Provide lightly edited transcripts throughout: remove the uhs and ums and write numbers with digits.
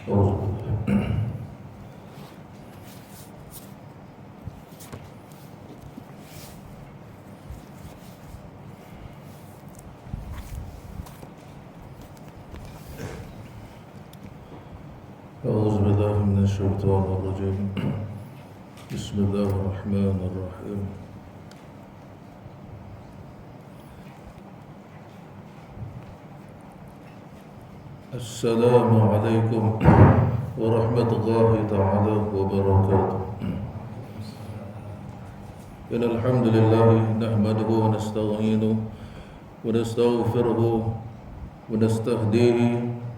أعوذ بالله من الشيطان الرجيم. بسم الله الرحمن الرحيم. السلام عليكم ورحمة الله تعالى وبركاته. إن الحمد لله نحمده ونستعينه ونستغفره ونستهديه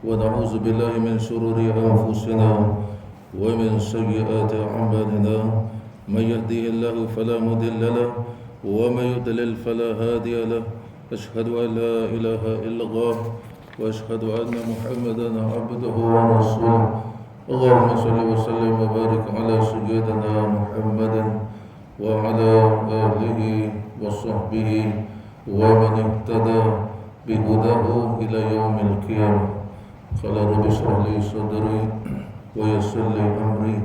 ونعوذ بالله من شرور أنفسنا ومن سيئات أعمالنا. من يهديه الله فلا مضل له ومن يضلل فلا هادي له. أشهد أن لا إله إلا الله وأشهد أن محمدا عبده ورسوله. اللهم صل وسلم وبارك على سيدنا محمد وعلى آله وصحبه ومن اهتدى بهداه إلى يوم القيامة. قال رب اشرح لي صدري ويسر لي أمري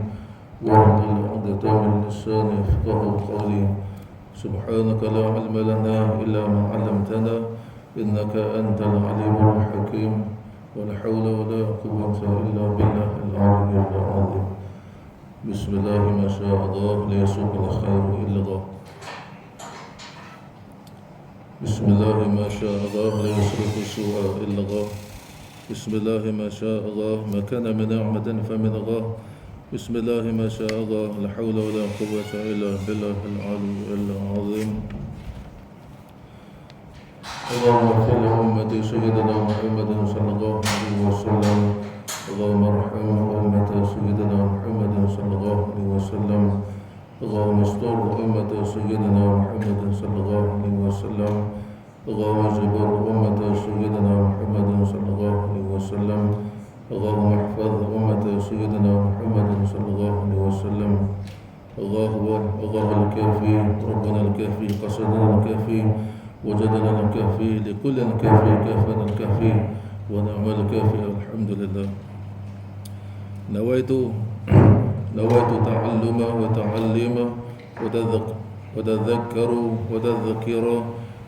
واحلل عقدة من لساني يفقهوا قولي. سبحانك لا علم لنا إلا ما علمتنا إنك أنت العليم الحكيم. ولا حول ولا قوة إلا بالله العلي العظيم. بسم الله ما شاء الله لا يسوق الخير إلا الله. بسم الله ما شاء الله لا يصرف السوء إلا الله. بسم الله ما شاء الله ما كان من نعمة فمن الله. بسم الله ما شاء الله لا حول ولا قوة إلا بالله العلي العظيم. اللهم اغفر لأمة سيدنا محمد صلى الله عليه وسلم. اللهم ارحم أمة سيدنا محمد صلى الله عليه وسلم. اللهم استر أمة سيدنا محمد صلى الله عليه وسلم. اللهم اجبر أمة سيدنا محمد صلى الله عليه وسلم. اللهم احفظ أمة سيدنا محمد صلى الله عليه وسلم. الله الكافي ربنا الكافي قصدنا الكافي وجدنا الكافي لكل الكافي كافنا الكافي ونعم الكافي. الحمد لله. نويت تعلم وتعلم وتذكر وتذكر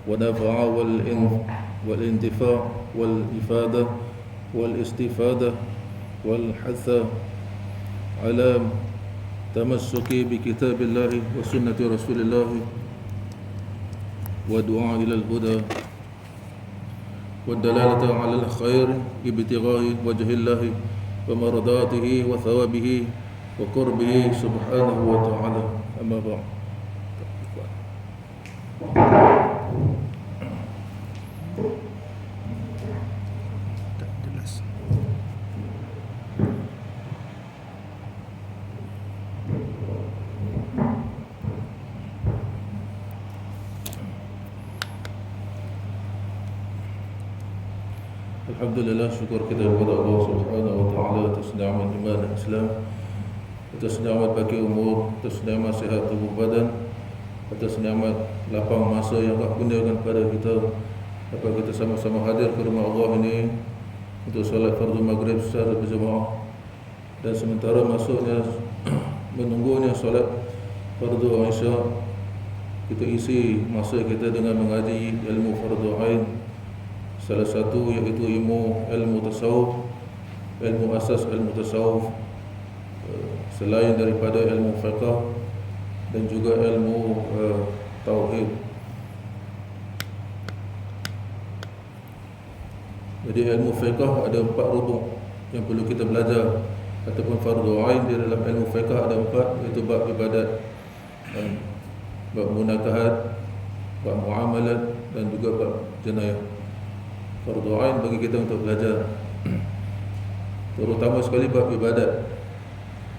ونفع والانتفاع والإفادة والاستفادة والحث على تمسك بكتاب الله وسنة رسول الله ودعاء إلى الهدى والدلالة على الخير ابتغاء وجه الله ومرضاته وثوابه وقربه سبحانه وتعالى. أما بعد. Alhamdulillah, syukur kita kepada Allah Subhanahu wa taala atas nikmat iman dan Islam, atas nikmat bagi umur, atas nikmat sihat tubuh badan, atas nikmat lapang masa yang Allah kurniakan kepada kita dapat kita sama-sama hadir ke rumah Allah ini untuk solat fardu maghrib secara berjemaah, dan sementara masuknya menunggunya solat fardu isya, kita isi masa kita dengan mengaji ilmu fardu ain. Salah satu iaitu ilmu tasawuf, ilmu asas ilmu tasawuf, selain daripada ilmu fiqh dan juga ilmu tauhid. Jadi ilmu fiqh ada 4 rubuk yang perlu kita belajar ataupun fardu ain di dalam ilmu fiqh ada 4, iaitu bab ibadat, bab munakahat, bab muamalat dan juga bab jenayah. Fardu ain bagi kita untuk belajar, terutama sekali bab ibadat.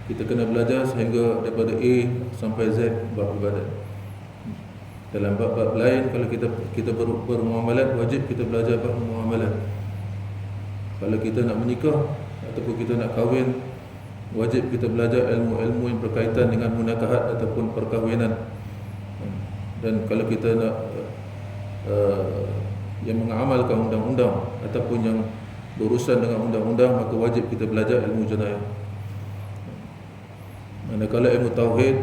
Kita kena belajar sehingga daripada A sampai Z bab ibadat. Dalam bab-bab lain, kalau kita bermuamalat, wajib kita belajar bab muamalat. Kalau kita nak menikah ataupun kita nak kahwin, wajib kita belajar ilmu-ilmu yang berkaitan dengan munakahat ataupun perkahwinan. Dan kalau kita nak yang mengamalkan undang-undang ataupun yang berurusan dengan undang-undang, maka wajib kita belajar ilmu jenayah. Manakala ilmu tauhid,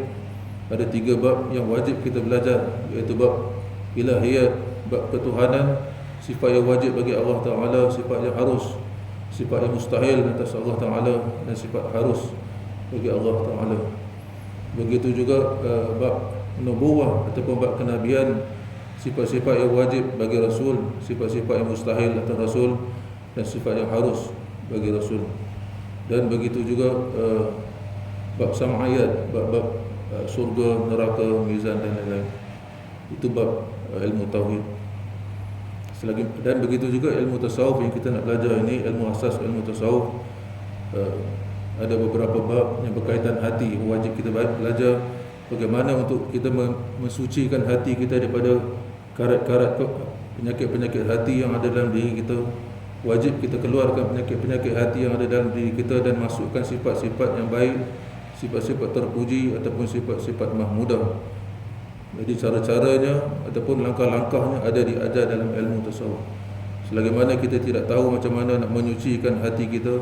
ada 3 bab yang wajib kita belajar, iaitu bab ilahiyat, bab ketuhanan, sifat yang wajib bagi Allah Ta'ala, sifat yang harus, sifat yang mustahil atas Allah Ta'ala, dan sifat harus bagi Allah Ta'ala. Begitu juga bab nubuwah ataupun bab kenabian, sifat-sifat yang wajib bagi Rasul, sifat-sifat yang mustahil atas Rasul, dan sifat yang harus bagi Rasul. Dan begitu juga bab sam'ayat, bab surga, neraka, mizan dan lain-lain. Itu bab ilmu tauhid. Dan begitu juga ilmu tasawuf yang kita nak belajar ini, ilmu asas ilmu tasawuf. Ada beberapa bab yang berkaitan hati, wajib kita belajar bagaimana untuk kita mensucikan hati kita daripada karat-karat penyakit-penyakit hati yang ada dalam diri kita. Wajib kita keluarkan penyakit-penyakit hati yang ada dalam diri kita dan masukkan sifat-sifat yang baik, sifat-sifat terpuji ataupun sifat-sifat mahmudah. Jadi cara-caranya ataupun langkah-langkahnya ada diajar dalam ilmu tasawuf. Selagi mana kita tidak tahu macam mana nak menyucikan hati kita,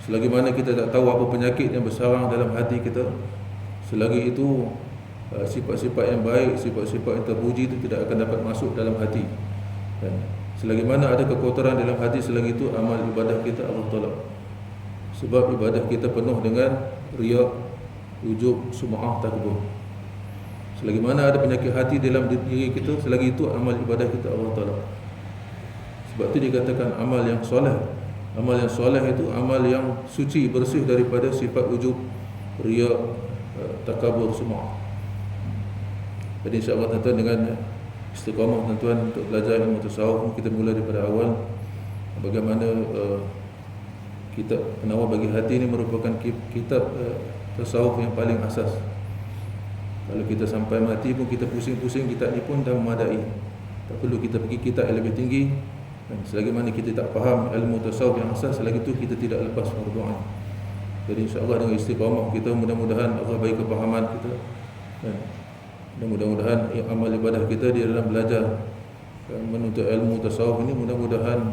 selagi mana kita tak tahu apa penyakit yang bersarang dalam hati kita, selagi itu sifat-sifat yang baik, sifat-sifat yang terpuji itu tidak akan dapat masuk dalam hati. Dan selagi mana ada kekotoran dalam hati, selagi itu amal ibadah kita Allah tolak. Sebab ibadah kita penuh dengan riya, ujub, sum'ah, takbur. Selagi mana ada penyakit hati dalam diri kita, selagi itu amal ibadah kita Allah tolak. Sebab itu dikatakan amal yang soleh. Amal yang soleh itu amal yang suci, bersih daripada sifat ujub, riya, takabur, sum'ah. Jadi insya-Allah tuan-tuan dengan istiqamah tuan-tuan untuk belajar ilmu tasawuf, kita mula daripada awal. Bagaimana kitab Penawar Bagi Hati ini merupakan kitab tasawuf yang paling asas. Kalau kita sampai mati pun kita pusing-pusing, kitab ni pun dah memadai. Tak perlu kita pergi kitab yang lebih tinggi. Dan selagi mana kita tak faham ilmu tasawuf yang asas, selagi itu kita tidak lepas fardu ain. Jadi insya-Allah dengan istiqamah kita, mudah-mudahan Allah bagi kefahaman kita, dan mudah-mudahan amal ibadah kita di dalam belajar menuntut ilmu tasawuf ini, mudah-mudahan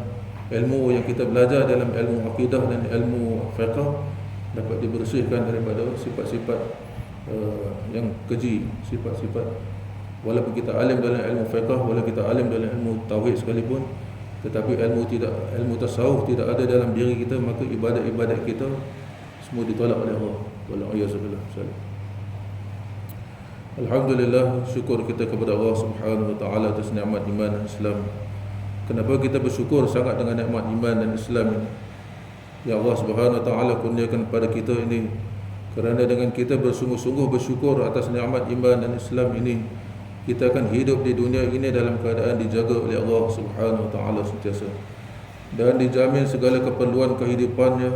ilmu yang kita belajar dalam ilmu akidah dan ilmu fiqh dapat dibersihkan daripada sifat-sifat yang keji, sifat-sifat. Walaupun kita alim dalam ilmu fiqh, walaupun kita alim dalam ilmu tauhid sekalipun, tetapi ilmu tasawuf tidak ada dalam diri kita, maka ibadat-ibadat kita semua ditolak oleh Allah. Wallahu Alhamdulillah, syukur kita kepada Allah Subhanahu wa taala atas nikmat iman dan Islam. Kenapa kita bersyukur sangat dengan nikmat iman dan Islam ini? Ya Allah Subhanahu wa taala kurniakan kepada kita ini, kerana dengan kita bersungguh-sungguh bersyukur atas nikmat iman dan Islam ini, kita akan hidup di dunia ini dalam keadaan dijaga oleh Allah Subhanahu wa taala sentiasa, dan dijamin segala keperluan kehidupannya,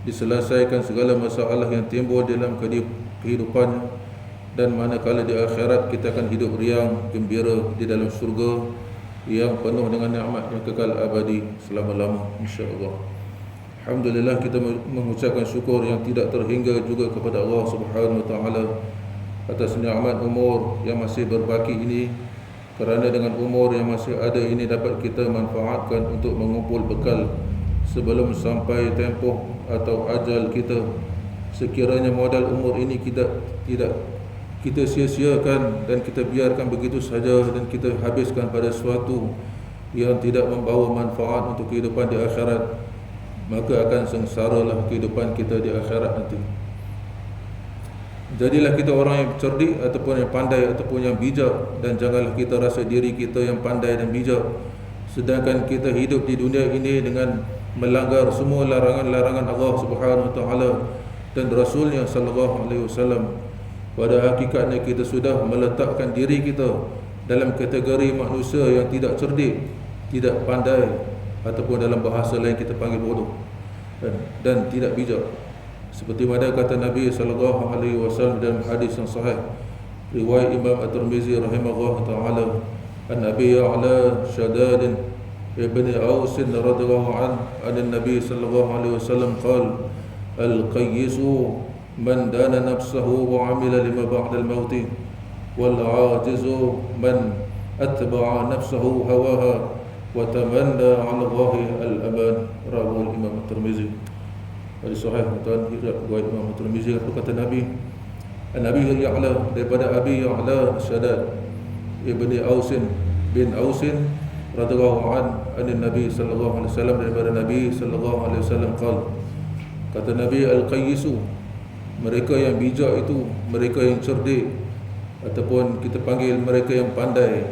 diselesaikan segala masalah yang timbul dalam kehidupannya. Dan manakala di akhirat kita akan hidup riang, gembira di dalam syurga yang penuh dengan nikmat yang kekal abadi selama-lama, insya-Allah. Alhamdulillah, kita mengucapkan syukur yang tidak terhingga juga kepada Allah Subhanahu wa taala atas nikmat umur yang masih berbaki ini, kerana dengan umur yang masih ada ini dapat kita manfaatkan untuk mengumpul bekal sebelum sampai tempoh atau ajal kita. Sekiranya modal umur ini kita sia-siakan dan kita biarkan begitu saja, dan kita habiskan pada sesuatu yang tidak membawa manfaat untuk kehidupan di akhirat, maka akan sengsaralah kehidupan kita di akhirat nanti. Jadilah kita orang yang cerdik ataupun yang pandai ataupun yang bijak, dan janganlah kita rasa diri kita yang pandai dan bijak, sedangkan kita hidup di dunia ini dengan melanggar semua larangan-larangan Allah Subhanahu wa taala dan Rasulnya sallallahu alaihi wasallam. Pada hakikatnya kita sudah meletakkan diri kita dalam kategori manusia yang tidak cerdik, tidak pandai, ataupun dalam bahasa lain kita panggil bodoh, dan tidak bijak. Seperti mana kata Nabi sallallahu alaihi wasallam dalam hadis yang sahih riwayat Imam At-Tirmizi rahimahullah taala, an-Nabi ala Shaddad ibn Aus radhiyallahu an-Nabi sallallahu alaihi wasallam qala al-qayyisu man dana nafsahu wa amila lima ba'da al-maut, wal 'ajizu man atba'a nafsahu hawaha wa tamanna 'ala Allahi al-aman. Rawahu Imam At-Tirmizi. Hadis sahih tuan riwayat Imam At-Tirmizi. Kata Nabi An-Nabi Ya'la, daripada Abi Ya'la Shaddad ibni Ausin bin Ausin radhiyallahu an Nabi sallallahu alaihi wasallam, daripada Nabi sallallahu alaihi wasallam kata Nabi, al-qayyisu, mereka yang bijak itu, mereka yang cerdik, ataupun kita panggil mereka yang pandai,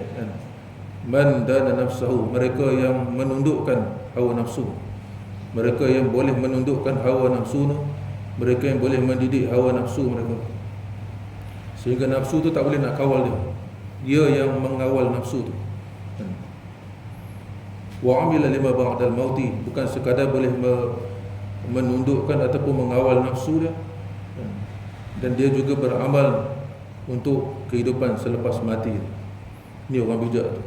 man dana nafsahu, mereka yang menundukkan hawa nafsu, mereka yang boleh menundukkan hawa nafsu, mereka yang boleh mendidik hawa nafsu mereka, sehingga nafsu tu tak boleh nak kawal dia yang mengawal nafsu tu. Wa amila lima ba'dal mauti, bukan sekadar boleh menundukkan ataupun mengawal nafsu dia, dan dia juga beramal untuk kehidupan selepas mati. Ini orang bijak tu.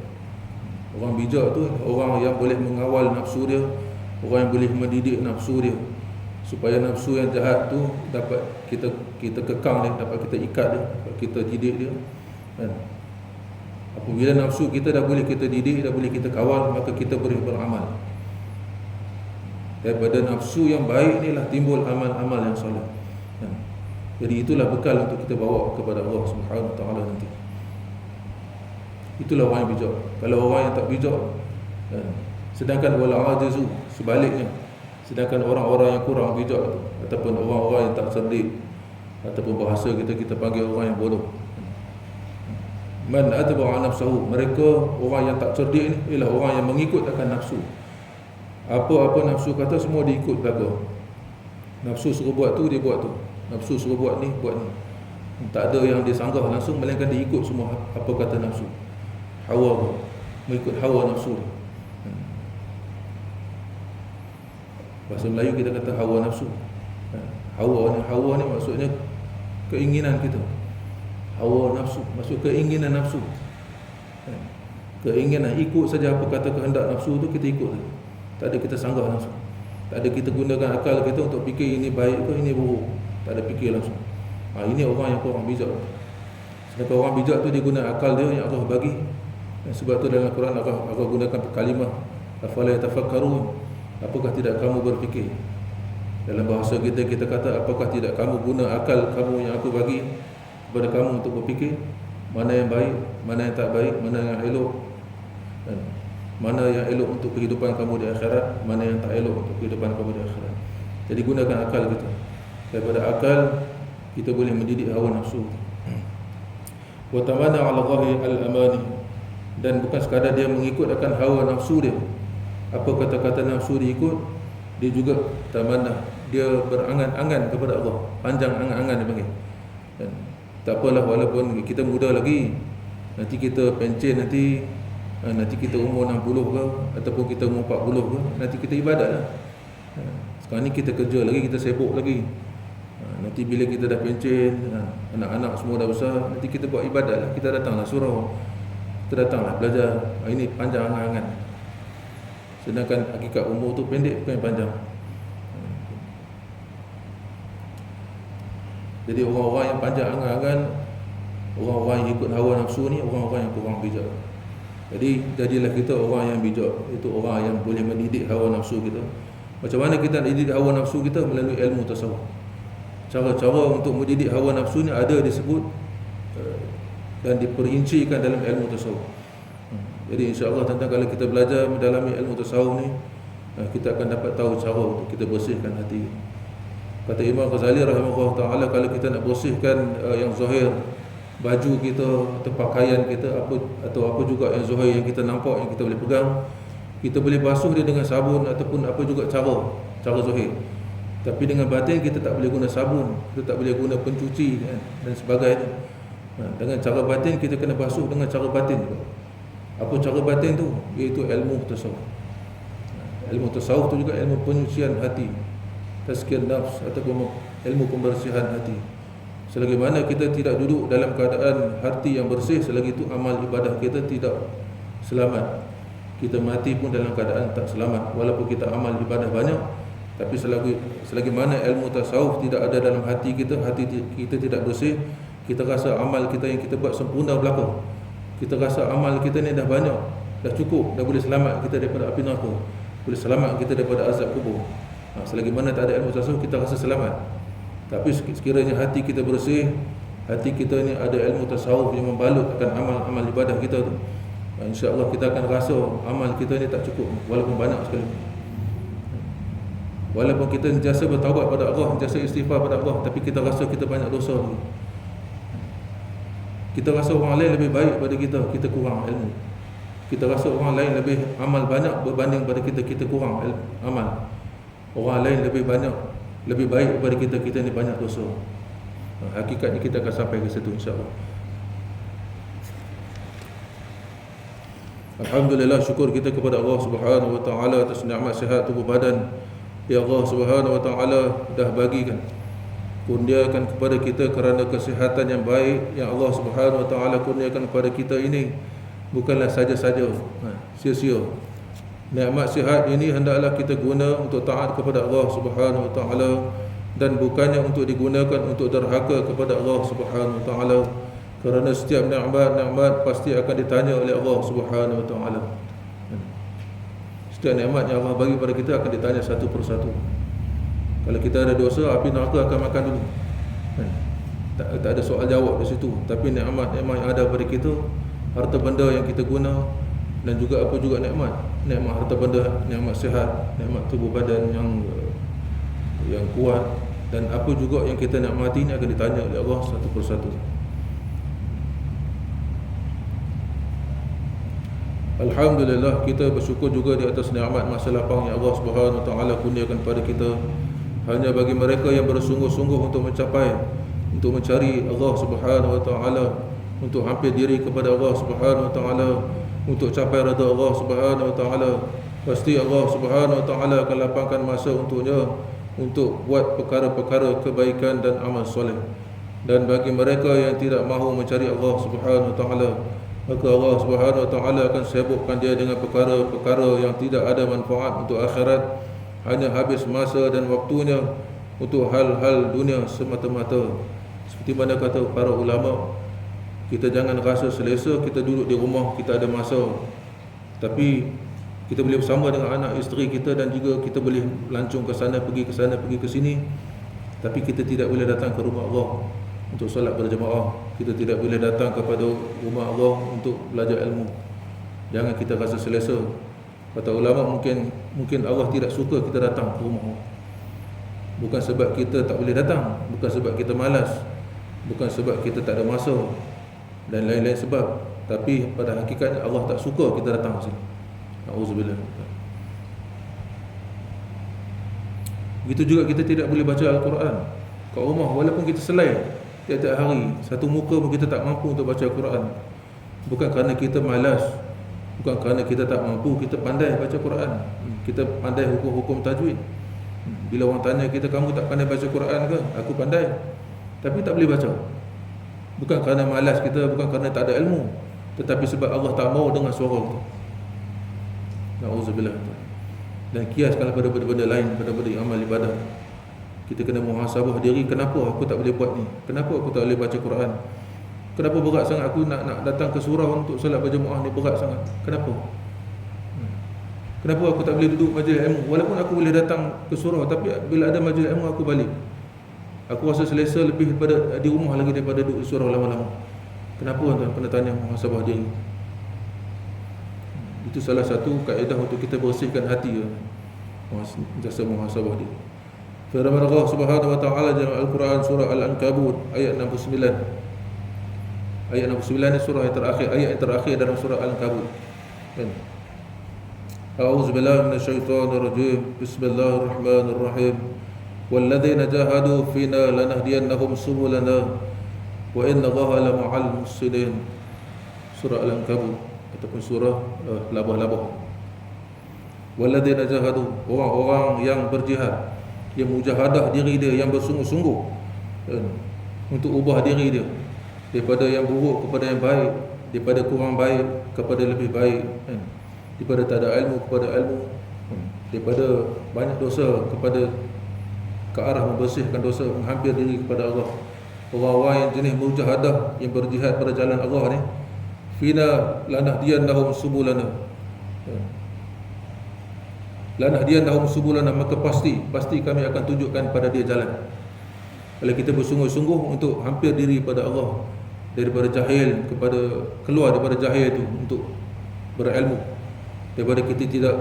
Orang bijak tu orang yang boleh mengawal nafsu dia, orang yang boleh mendidik nafsu dia, supaya nafsu yang jahat tu dapat kita kekang dia, dapat kita ikat dia, dapat kita didik dia, kan? Apabila nafsu kita dah boleh kita didik, dah boleh kita kawal, maka kita boleh beramal. Daripada nafsu yang baik inilah timbul amal-amal yang soleh. Jadi itulah bekal untuk kita bawa kepada Allah Subhanahu Wa Taala nanti. Itulah orang yang bijak. Kalau orang yang tak bijak, sedangkan wala ajizu, sebaliknya, sedangkan orang-orang yang kurang bijak itu, ataupun orang-orang yang tak cerdik, ataupun bahasa kita panggil orang yang bodoh, man atba'a nafsahu, mereka orang yang tak cerdik ni ialah orang yang mengikut akan nafsu. Apa-apa nafsu kata semua diikut belaka. Nafsu suruh buat tu, dia buat tu. Nafsu suruh buat ni, buat ni. Tak ada yang dia sanggah langsung, melainkan dia ikut semua apa kata nafsu. Hawa, mengikut hawa nafsu. Bahasa Melayu kita kata hawa nafsu. Hawa ni maksudnya keinginan kita. Hawa nafsu maksud keinginan nafsu. Keinginan, ikut saja apa kata kehendak nafsu tu, kita ikut saja. Tak ada kita sanggah langsung. Tak ada kita gunakan akal kita untuk fikir ini baik ke ini buruk. Tak ada fikir langsung. Ini orang yang kurang bijak. Sedangkan orang bijak tu dia guna akal dia yang Allah bagi. Dan sebab tu dalam Quran Allah gunakan kalimah afala yatafakkarun, apakah tidak kamu berfikir. Dalam bahasa kita kata, apakah tidak kamu guna akal kamu yang aku bagi kepada kamu untuk berfikir mana yang baik, mana yang tak baik, mana yang elok, dan mana yang elok untuk kehidupan kamu di akhirat, mana yang tak elok untuk kehidupan kamu di akhirat. Jadi gunakan akal kita. Daripada akal kita boleh mendidik hawa nafsu. Wa tamanna 'ala Allahi al-amani, dan bukan sekadar dia mengikut akan hawa nafsu dia, apa kata-kata nafsu dia ikut, dia juga tamanna, dia berangan-angan kepada Allah, panjang angan-angan dia panggil. Dan tak apalah, walaupun kita muda lagi, nanti kita pencen, nanti kita umur 60 ke ataupun kita umur 40 ke, nanti kita ibadat lah. Sekarang ni kita kerja lagi, kita sibuk lagi. Nanti bila kita dah pencen, anak-anak semua dah besar, nanti kita buat ibadat lah. Kita datanglah surau, kita datanglah belajar. Ini panjang angan-angan. Sedangkan hakikat umur tu pendek, bukan yang panjang. Jadi orang-orang yang panjang angan-angan, orang-orang yang ikut hawa nafsu ni, orang-orang yang kurang bijak. Jadi jadilah kita orang yang bijak, itu orang yang boleh mendidik hawa nafsu kita. Macam mana kita nak didik hawa nafsu kita? Melalui ilmu tasawuf. Cara-cara untuk mendidik hawa nafsu ni ada disebut dan diperincikan dalam ilmu tasawuf. Jadi insya-Allah tentang kalau kita belajar mendalami ilmu tasawuf ni, kita akan dapat tahu cara untuk kita bersihkan hati. Kata Imam Ghazali rahimahullah ta'ala, kalau kita nak bersihkan yang zahir, baju kita atau pakaian kita, atau apa juga yang zahir yang kita nampak, yang kita boleh pegang, kita boleh basuh dia dengan sabun ataupun apa juga cara zahir. Tapi dengan batin kita tak boleh guna sabun, kita tak boleh guna pencuci dan sebagainya. Dengan cara batin kita kena basuh dengan cara batin juga. Apa cara batin tu? Iaitu ilmu tasawuf. Ilmu tasawuf tu juga ilmu penyucian hati, tazkiyah nafs, ataupun ilmu pembersihan hati. Selagi mana kita tidak duduk dalam keadaan hati yang bersih, selagi itu amal ibadah kita tidak selamat. Kita mati pun dalam keadaan tak selamat. Walaupun kita amal ibadah banyak, tapi selagi mana ilmu tasawuf tidak ada dalam hati kita tidak bersih, kita rasa amal kita yang kita buat sempurna belaka. Kita rasa amal kita ni dah banyak, dah cukup, dah boleh selamat kita daripada api neraka, boleh selamat kita daripada azab kubur. Selagi mana tak ada ilmu tasawuf, kita rasa selamat. Tapi sekiranya hati kita bersih, hati kita ni ada ilmu tasawuf yang membalut akan amal-amal ibadah kita tu, insya-Allah kita akan rasa amal kita ni tak cukup walaupun banyak sekali. Walaupun kita sentiasa bertaubat pada Allah, sentiasa istighfar pada Allah, tapi kita rasa kita banyak dosa lagi. Kita rasa orang lain lebih baik pada kita, kita kurang ilmu. Kita rasa orang lain lebih amal banyak berbanding pada kita, kita kurang amal. Orang lain lebih banyak, lebih baik daripada kita, kita ni banyak dosa. Hakikatnya kita akan sampai ke situ insya-Allah. Alhamdulillah, syukur kita kepada Allah Subhanahu wa taala atas nikmat sihat tubuh badan. Ya Allah Subhanahu wa taala dah bagikan, kurniakan kepada kita kerana kesihatan yang baik yang Allah Subhanahu wa taala kurniakan kepada kita ini bukanlah saja-saja sia-sia. Nikmat sihat ini hendaklah kita guna untuk taat kepada Allah Subhanahu wa taala dan bukannya untuk digunakan untuk derhaka kepada Allah Subhanahu wa taala, kerana setiap nikmat pasti akan ditanya oleh Allah Subhanahu wa taala. Setiap nikmat yang Allah bagi pada kita akan ditanya satu persatu. Kalau kita ada dosa, api neraka akan makan dulu. Tak ada soal jawab di situ. Tapi nikmat-nikmat yang ada pada kita, harta benda yang kita guna, dan juga apa juga nikmat harta benda, nikmat sihat, nikmat tubuh badan yang kuat, dan apa juga yang kita nikmati ini akan ditanya oleh Allah satu persatu. Alhamdulillah, kita bersyukur juga di atas nikmat masa lapang yang Allah Subhanahu wa taala kurniakan pada kita. Hanya bagi mereka yang bersungguh-sungguh untuk mencari Allah Subhanahu wa taala, untuk hampir diri kepada Allah Subhanahu wa taala, untuk capai redha Allah Subhanahu wa taala, pasti Allah Subhanahu wa taala akan lapangkan masa untuknya untuk buat perkara-perkara kebaikan dan amal soleh. Dan bagi mereka yang tidak mahu mencari Allah Subhanahu wa taala, maka Allah Subhanahu wa taala akan sibukkan dia dengan perkara-perkara yang tidak ada manfaat untuk akhirat, hanya habis masa dan waktunya untuk hal-hal dunia semata-mata. Seperti mana kata para ulama, kita jangan rasa selesa kita duduk di rumah, kita ada masa, tapi kita boleh bersama dengan anak isteri kita, dan juga kita boleh lancung ke sana, pergi ke sini, tapi kita tidak boleh datang ke rumah Allah untuk solat berjemaah. Kita tidak boleh datang kepada rumah Allah untuk belajar ilmu. Jangan kita rasa selesa. Kata ulama, mungkin Allah tidak suka kita datang ke rumah Allah. Bukan sebab kita tak boleh datang, bukan sebab kita malas, bukan sebab kita tak ada masa, dan lain-lain sebab. Tapi pada hakikatnya Allah tak suka kita datang ke sini. Auzubillah. Begitu juga kita tidak boleh baca Al-Quran kat rumah, walaupun kita selai tiap-tiap hari, satu muka pun kita tak mampu untuk baca Al-Quran. Bukan kerana kita malas, bukan kerana kita tak mampu, kita pandai baca Quran, kita pandai hukum-hukum tajwid. Bila orang tanya kita, kamu tak pandai baca Quran ke? Aku pandai, tapi tak boleh baca. Bukan kerana malas kita, bukan kerana tak ada ilmu, tetapi sebab Allah tak mau dengar suara kita. Na'udzubillah. Dan kiaskan pada benda-benda lain, pada benda amal ibadah. Kita kena muhasabah diri, kenapa aku tak boleh buat ni? Kenapa aku tak boleh baca Quran? Kenapa berat sangat aku nak datang ke surau untuk solat berjemaah ni, berat sangat? Kenapa? Kenapa aku tak boleh duduk majlis ilmu? Walaupun aku boleh datang ke surau, tapi bila ada majlis ilmu aku balik. Aku rasa selesa lebih daripada di rumah lagi daripada duduk di surau lama-lama. Kenapa tuan? Kena tanya muhasabah diri. Itu salah satu kaedah untuk kita bersihkan hati, jasa muhasabah diri. Firman Allah Subhanahu wa taala dalam Al-Quran surah Al-Ankabut ayat 69. Ayat 69 ni surah yang terakhir, ayat yang terakhir dalam surah Al-Ankabut. A'udzu billahi minasyaitonir rajim. Bismillahirrahmanirrahim. Walladzina jahadu fina lanahdiyannahum subulana wa innallaha lama'al muhsinin. Surah Al-Ankabut ataupun surah labah-labah. Walladzina jahadu, orang-orang yang berjihad, yang mujahadah diri dia, yang bersungguh-sungguh untuk ubah diri dia daripada yang buruk kepada yang baik, daripada kurang baik kepada lebih baik, daripada tak ada ilmu kepada ilmu, daripada banyak dosa kepada ke arah membersihkan dosa, menghampir diri kepada Allah. Orang-orang yang jenis mujahadah, yang berjihad pada jalan Allah ni, fina lanahdiyannahum subulana, La nahdiyannahum subulana, maka pasti kami akan tunjukkan pada dia jalan. Kalau kita bersungguh-sungguh untuk hampir diri pada Allah, daripada jahil keluar daripada jahil itu untuk berilmu, daripada kita tidak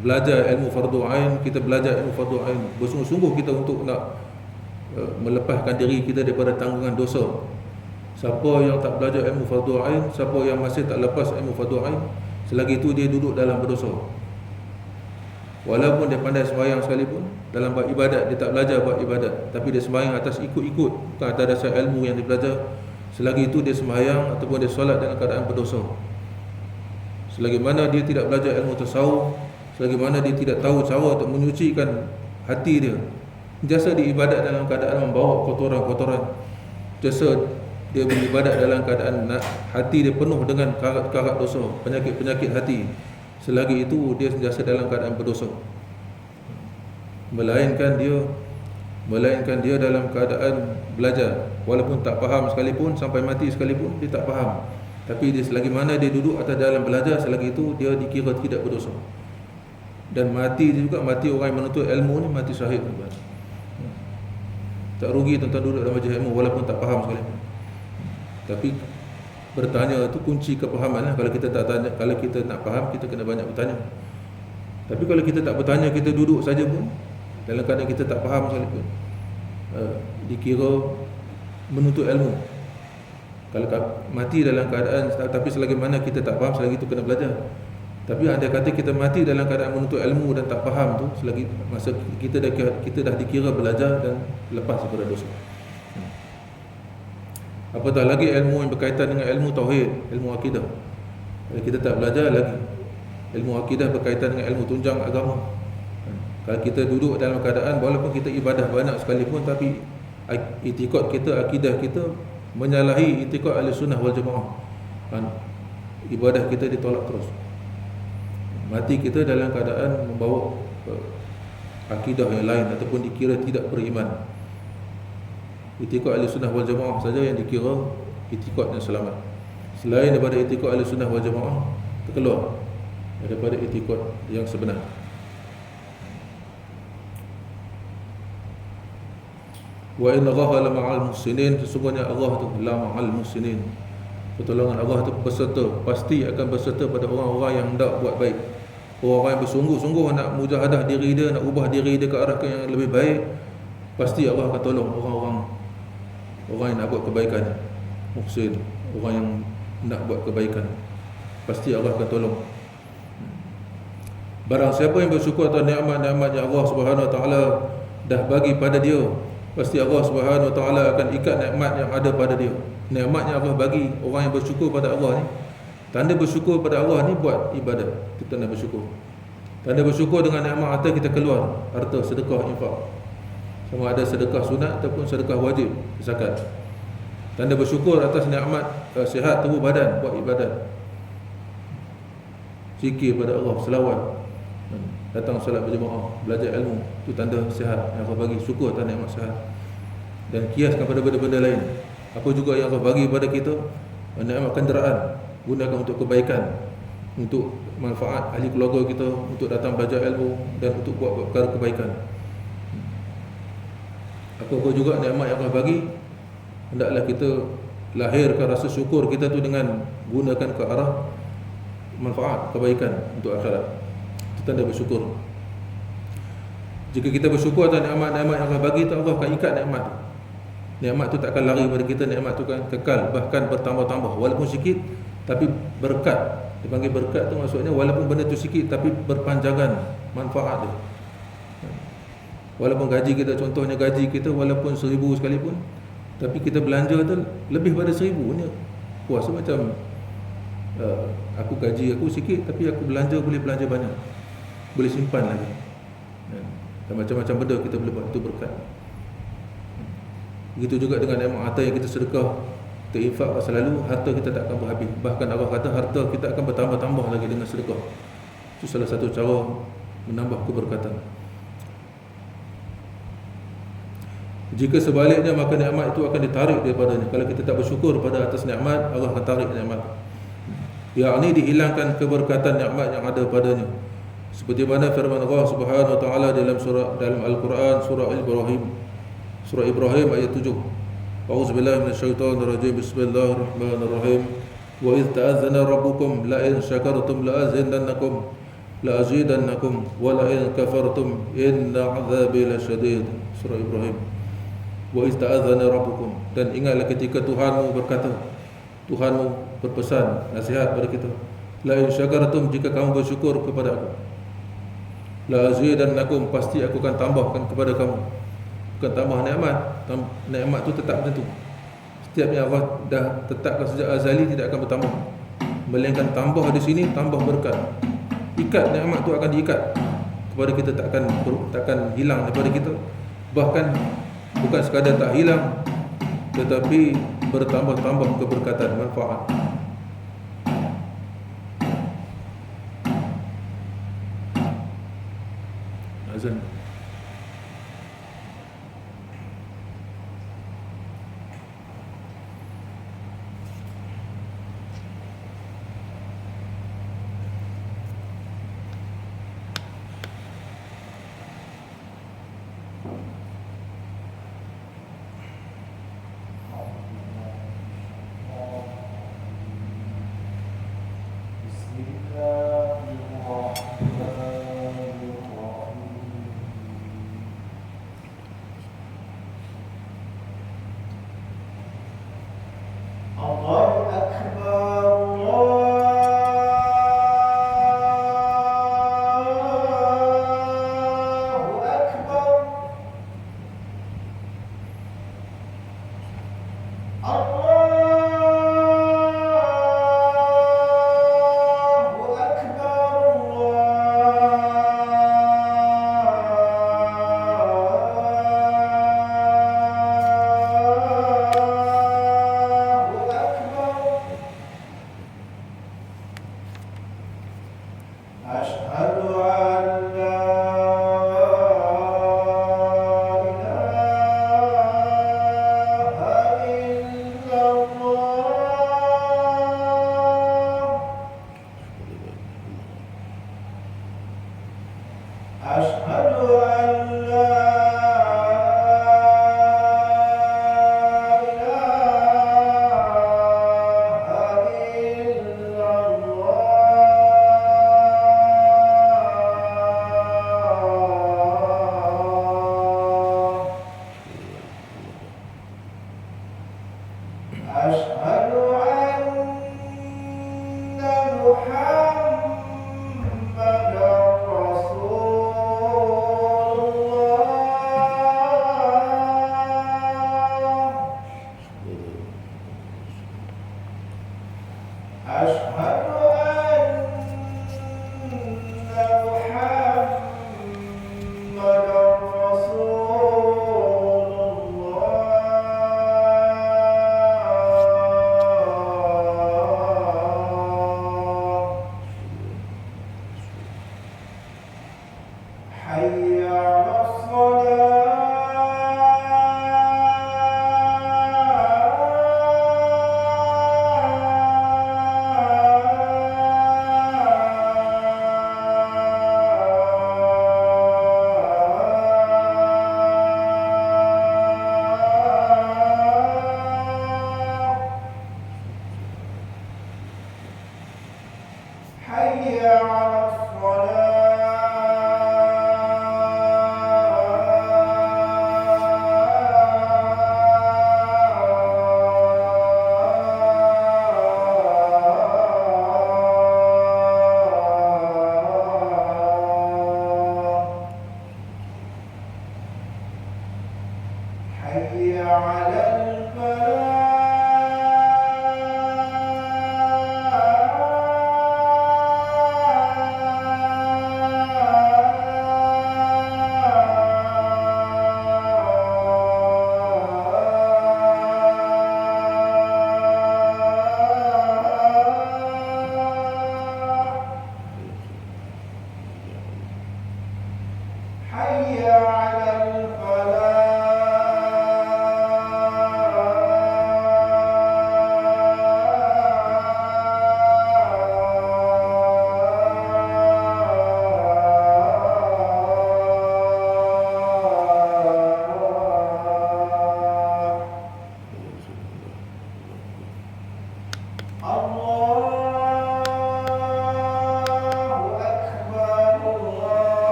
belajar ilmu fardu ain, kita belajar ilmu fardu ain, bersungguh-sungguh kita untuk nak melepaskan diri kita daripada tanggungan dosa. Siapa yang tak belajar ilmu fardu ain, siapa yang masih tak lepas ilmu fardu ain, selagi itu dia duduk dalam berdosa. Walaupun dia pandai sembahyang sekalipun, dalam bab ibadat dia tak belajar bab ibadat, tapi dia sembahyang atas ikut-ikut, bukan atas dasar ilmu yang dia belajar, selagi itu dia sembahyang ataupun dia solat dalam keadaan berdosa. Selagi mana dia tidak belajar ilmu tasawuf, selagi mana dia tidak tahu cara untuk menyucikan hati dia, jasa dia ibadat dalam keadaan membawa kotoran-kotoran, jasa dia beribadat dalam keadaan hati dia penuh dengan karat-karat dosa, penyakit-penyakit hati, selagi itu dia sentiasa dalam keadaan berdosa. Melainkan dia dalam keadaan belajar, walaupun tak faham sekalipun, sampai mati sekalipun dia tak faham, tapi dia selagi mana dia duduk atas dalam belajar, selagi itu dia dikira tidak berdosa. Dan mati juga, mati orang yang menuntut ilmu ni mati syahid. Tak rugi tentang duduk dalam majlis ilmu walaupun tak faham sekalipun. Tapi bertanya itu kunci kepahaman lah. Kalau kita tak tanya, kalau kita nak faham, kita kena banyak bertanya. Tapi kalau kita tak bertanya, kita duduk saja pun dalam keadaan kita tak faham sekalipun, dikira menuntut ilmu. Kalau mati dalam keadaan, tapi selagi mana kita tak faham, selagi itu kena belajar. Tapi andai kata kita mati dalam keadaan menuntut ilmu dan tak faham tu, selagi masa kita dah dikira belajar dan lepas daripada dosa. Apatah lagi ilmu yang berkaitan dengan ilmu tauhid, ilmu akidah. Kalau kita tak belajar lagi, ilmu akidah berkaitan dengan ilmu tunjang agama. Kalau kita duduk dalam keadaan walaupun kita ibadah banyak sekalipun, tapi itikad kita, akidah kita menyalahi itikad Ahlussunnah wal Jamaah, ibadah kita ditolak terus. Mati kita dalam keadaan membawa akidah yang lain ataupun dikira tidak beriman. Itikad Ahlussunnah wal Jamaah saja yang dikira itikad yang selamat. Selain daripada itikad Ahlussunnah wal Jamaah, terkeluar daripada itikad yang sebenar. Wa inna Allaha la ma'al muhsinin, sesungguhnya Allah tu la ma'al muhsinin, pertolongan Allah tu berserta, pasti akan berserta pada orang-orang yang hendak buat baik. Orang-orang yang bersungguh-sungguh nak mujahadah diri dia, nak ubah diri dia ke arah yang lebih baik, pasti Allah akan tolong orang-orang yang nak buat kebaikan. Muhsin, orang yang nak buat kebaikan, pasti Allah akan tolong. Barang siapa yang bersyukur atas nikmat-nikmat yang Allah Subhanahu Wa Taala dah bagi pada dia, pasti Allah Subhanahu Wa Taala akan ikat nikmat yang ada pada dia. Nikmat yang Allah bagi orang yang bersyukur pada Allah ni, tanda bersyukur pada Allah ni buat ibadat, kita nak bersyukur. Tanda bersyukur dengan nikmat harta kita keluar, harta sedekah, infak, sama ada sedekah sunat ataupun sedekah wajib, zakat. Tanda bersyukur atas nikmat sihat tubuh badan, buat ibadat, zikir pada Allah, selawat, datang solat berjemaah, belajar ilmu, itu tanda sihat yang Allah bagi. Syukur atas nikmat sihat. Dan kiaskan pada benda-benda lain. Apa juga yang Allah bagi pada kita, nikmat kenderaan, gunakan untuk kebaikan, untuk manfaat ahli keluarga kita, untuk datang belajar ilmu dan untuk buat perkara kebaikan. Apa-apa juga nikmat yang Allah bagi, hendaklah kita lahirkan rasa syukur kita tu dengan gunakan ke arah manfaat, kebaikan untuk akhirat. Itu tanda bersyukur. Jika kita bersyukur atas nikmat-nikmat yang Allah bagi, Allah akan ikat nikmat tu. Nikmat tu tak akan lari pada kita, nikmat tu akan kekal, bahkan bertambah-tambah, walaupun sikit tapi berkat. Dipanggil berkat tu maksudnya walaupun benda tu sikit tapi berpanjangan manfaat dia. Walaupun gaji kita, contohnya gaji kita walaupun 1,000 sekalipun, tapi kita belanja tu lebih pada 1,000 ni puas. Macam aku gaji aku sikit tapi aku belanja, boleh belanja banyak, boleh simpan lagi, dan macam-macam benda kita boleh buat, itu berkat. Begitu juga dengan nikmat harta yang kita sedekah, kita infak selalu, harta kita tak akan berhabis. Bahkan Allah kata harta kita akan bertambah-tambah lagi dengan sedekah. Itu salah satu cara menambah keberkatan. Jika sebaliknya, maka nikmat itu akan ditarik daripadanya. Kalau kita tak bersyukur pada atas nikmat, Allah akan tarik nikmat. yakni dihilangkan keberkatan nikmat yang ada padanya. Seperti mana firman Allah Subhanahu wa taala dalam Al-Quran surah Ibrahim ayat 7. A'udzubillahi minasyaitonir rajim. Bismillahirrahmanirrahim. Wa idz ta'azzana rabbukum la in syakartum la azidannakum wa la in kafartum inna 'adzabi lasyadid. Surah Ibrahim. Wa idz ta'azzana rabbukum, dan ingatlah ketika Tuhanmu berkata, Tuhanmu berpesan nasihat pada kita, la in syakartum, jika kamu bersyukur kepada aku, la azidannakum, pasti aku akan tambahkan kepada kamu. Bukan tambah nikmat, nikmat tu tetap macam tu. Setiap yang Allah dah tetapkan sejak azali tidak akan bertambah, melainkan tambah di sini, tambah berkat. Ikat nikmat tu akan diikat kepada kita, takkan hilang daripada kita. Bahkan bukan sekadar tak hilang, tetapi bertambah-tambah keberkatan, manfaat. Azan.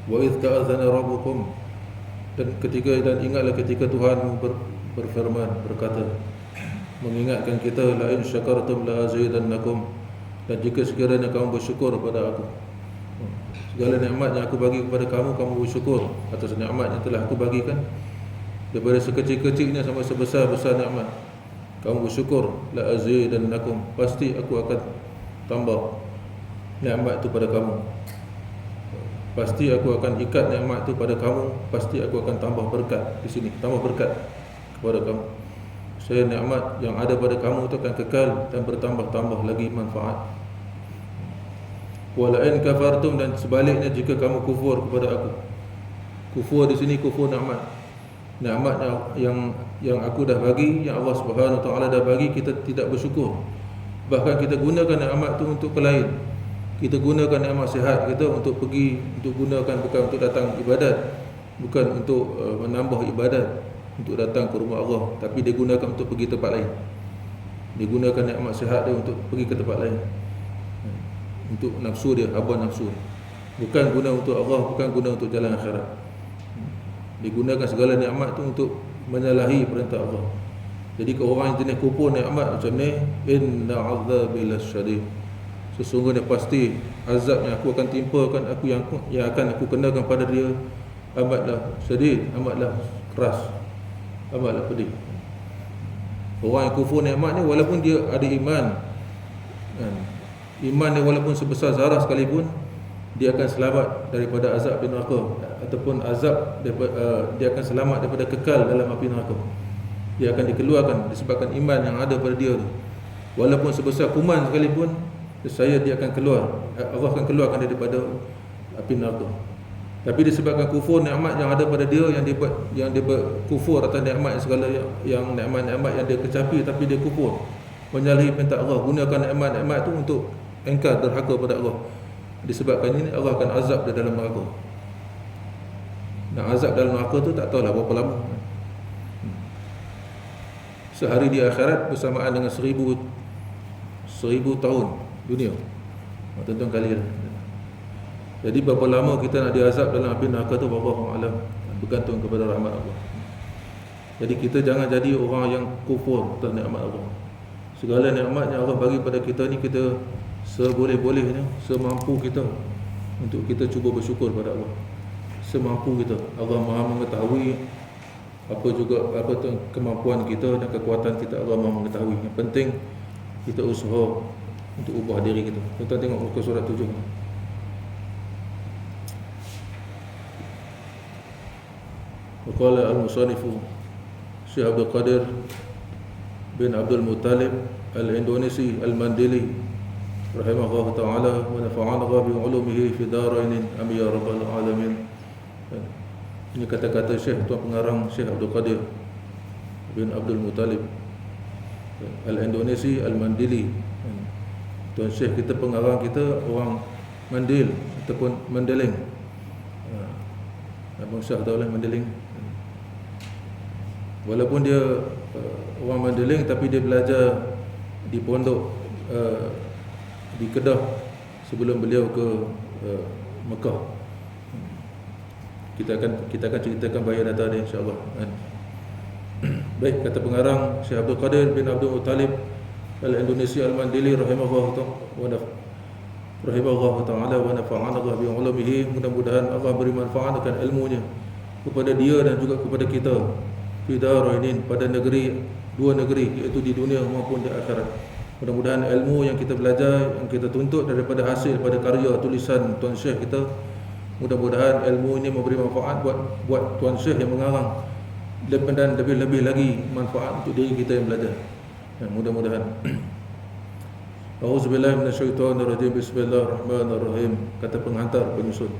Wa idh ta'adzana rabbukum, dan ingatlah ketika Tuhan berfirman, berkata, mengingatkan kita, la in syakartum la azidannakum, dan jika sekiranya kamu bersyukur kepada aku, segala nikmat yang aku bagi kepada kamu, kamu bersyukur atas nikmat yang telah aku bagikan, daripada sekecil-kecilnya sampai sebesar-besar nikmat, kamu bersyukur, la azidannakum, pasti aku akan tambah nikmat itu pada kamu. Pasti aku akan ikat nikmat itu pada kamu. Pasti aku akan tambah berkat di sini, tambah berkat kepada kamu. Saya nikmat yang ada pada kamu itu akan kekal dan bertambah-tambah lagi manfaat. Wala in kafartum, dan sebaliknya jika kamu kufur kepada aku. Kufur di sini kufur nikmat. Nikmat yang aku dah bagi, yang Allah Subhanahu Wa Taala dah bagi, kita tidak bersyukur. Bahkan kita gunakan nikmat itu untuk ke lain. Kita gunakan nikmat sihat kita untuk pergi, untuk gunakan bukan untuk datang ibadat, bukan untuk menambah ibadat, untuk datang ke rumah Allah, tapi dia gunakan untuk pergi tempat lain. Dia gunakan nikmat sihat dia untuk pergi ke tempat lain, untuk nafsu dia, hawa nafsu. Bukan guna untuk Allah, bukan guna untuk jalan akhirat. Dia gunakan segala nikmat itu untuk menyalahi perintah Allah. Jadi kalau orang yang jenis kufur nikmat macam ni, inna azabi lasyadid, sesungguhnya pasti azab yang aku akan timpakan aku yang akan aku kenakan pada dia amatlah syadid, amatlah keras, amatlah pedih. Orang yang kufur nikmat ni, walaupun dia ada iman, iman dia walaupun sebesar zarah sekalipun, dia akan selamat daripada azab api neraka, ataupun azab dia akan selamat daripada kekal dalam api neraka. Dia akan dikeluarkan disebabkan iman yang ada pada dia tu. Walaupun sebesar kuman sekalipun, dia akan keluar, Allah akan keluarkan dia daripada api neraka. Tapi disebabkan kufur nikmat yang ada pada dia, yang dia kufur atas nikmat segala yang nikmat-nikmat yang dia kecapi, tapi dia kufur, menyalahi perintah Allah, gunakan nikmat-nikmat itu untuk engkar, derhaka pada Allah. Disebabkan ini Allah akan azab dia dalam neraka. Nah, azab dalam neraka tu tak tahulah berapa lama. Sehari di akhirat bersamaan dengan 1000 tahun dunia. Tuan-tuan kali lah. Jadi berapa lama kita nak diazab dalam api neraka tu, wallahu alam, bergantung kepada rahmat Allah. Jadi kita jangan jadi orang yang kufur atas nikmat Allah. Segala nikmat yang Allah bagi pada kita ni, kita seboleh-bolehnya, semampu kita untuk kita cuba bersyukur pada Allah. Semampu kita. Allah Maha mengetahui apa tu kemampuan kita dan kekuatan kita, Allah Maha mengetahui. Yang penting kita usaha untuk ubah diri kita. Kita tengok muka surat 7. Qala al-musannifu Syekh Abdul Qadir bin Abdul Muttalib al-Indonesi al-Mandili rahimahullah ta'ala wa nafa'ana bi ulumihi fi darain amin ya rabbal alamin. Ini kata-kata Syekh Tuan Pengarang Syekh Abdul Qadir bin Abdul Muttalib al-Indonesi al-Mandili. Tuan Syekh kita, pengarang kita orang Mandil ataupun Mandeling. Abang Syah tahu lah Mandeling. Walaupun dia orang Mandeling, tapi dia belajar di pondok di Kedah sebelum beliau ke Mekah. Kita akan ceritakan bayar data dia insya-Allah. Baik, kata pengarang Syekh Abdul Qadir bin Abdul Muttalib al-Indonesi al-Mandili rahimahullah ta'ala wa nafa'ana bi ulumihi. Mudah-mudahan Allah beri manfaat dengan ilmunya kepada dia dan juga kepada kita fi darainin, pada negeri dua negeri, iaitu di dunia maupun di akhirat. Mudah-mudahan ilmu yang kita belajar, yang kita tuntut daripada hasil pada karya tulisan Tuan Syekh kita, mudah-mudahan ilmu ini memberi manfaat buat Tuan Syekh yang mengarang, dan lebih-lebih lagi manfaat untuk diri kita yang belajar. Mudah-mudahan. A'udzubillahi minasyaitonirrajim. Bismillahirrahmanirrahim. Kata penghantar penyusun.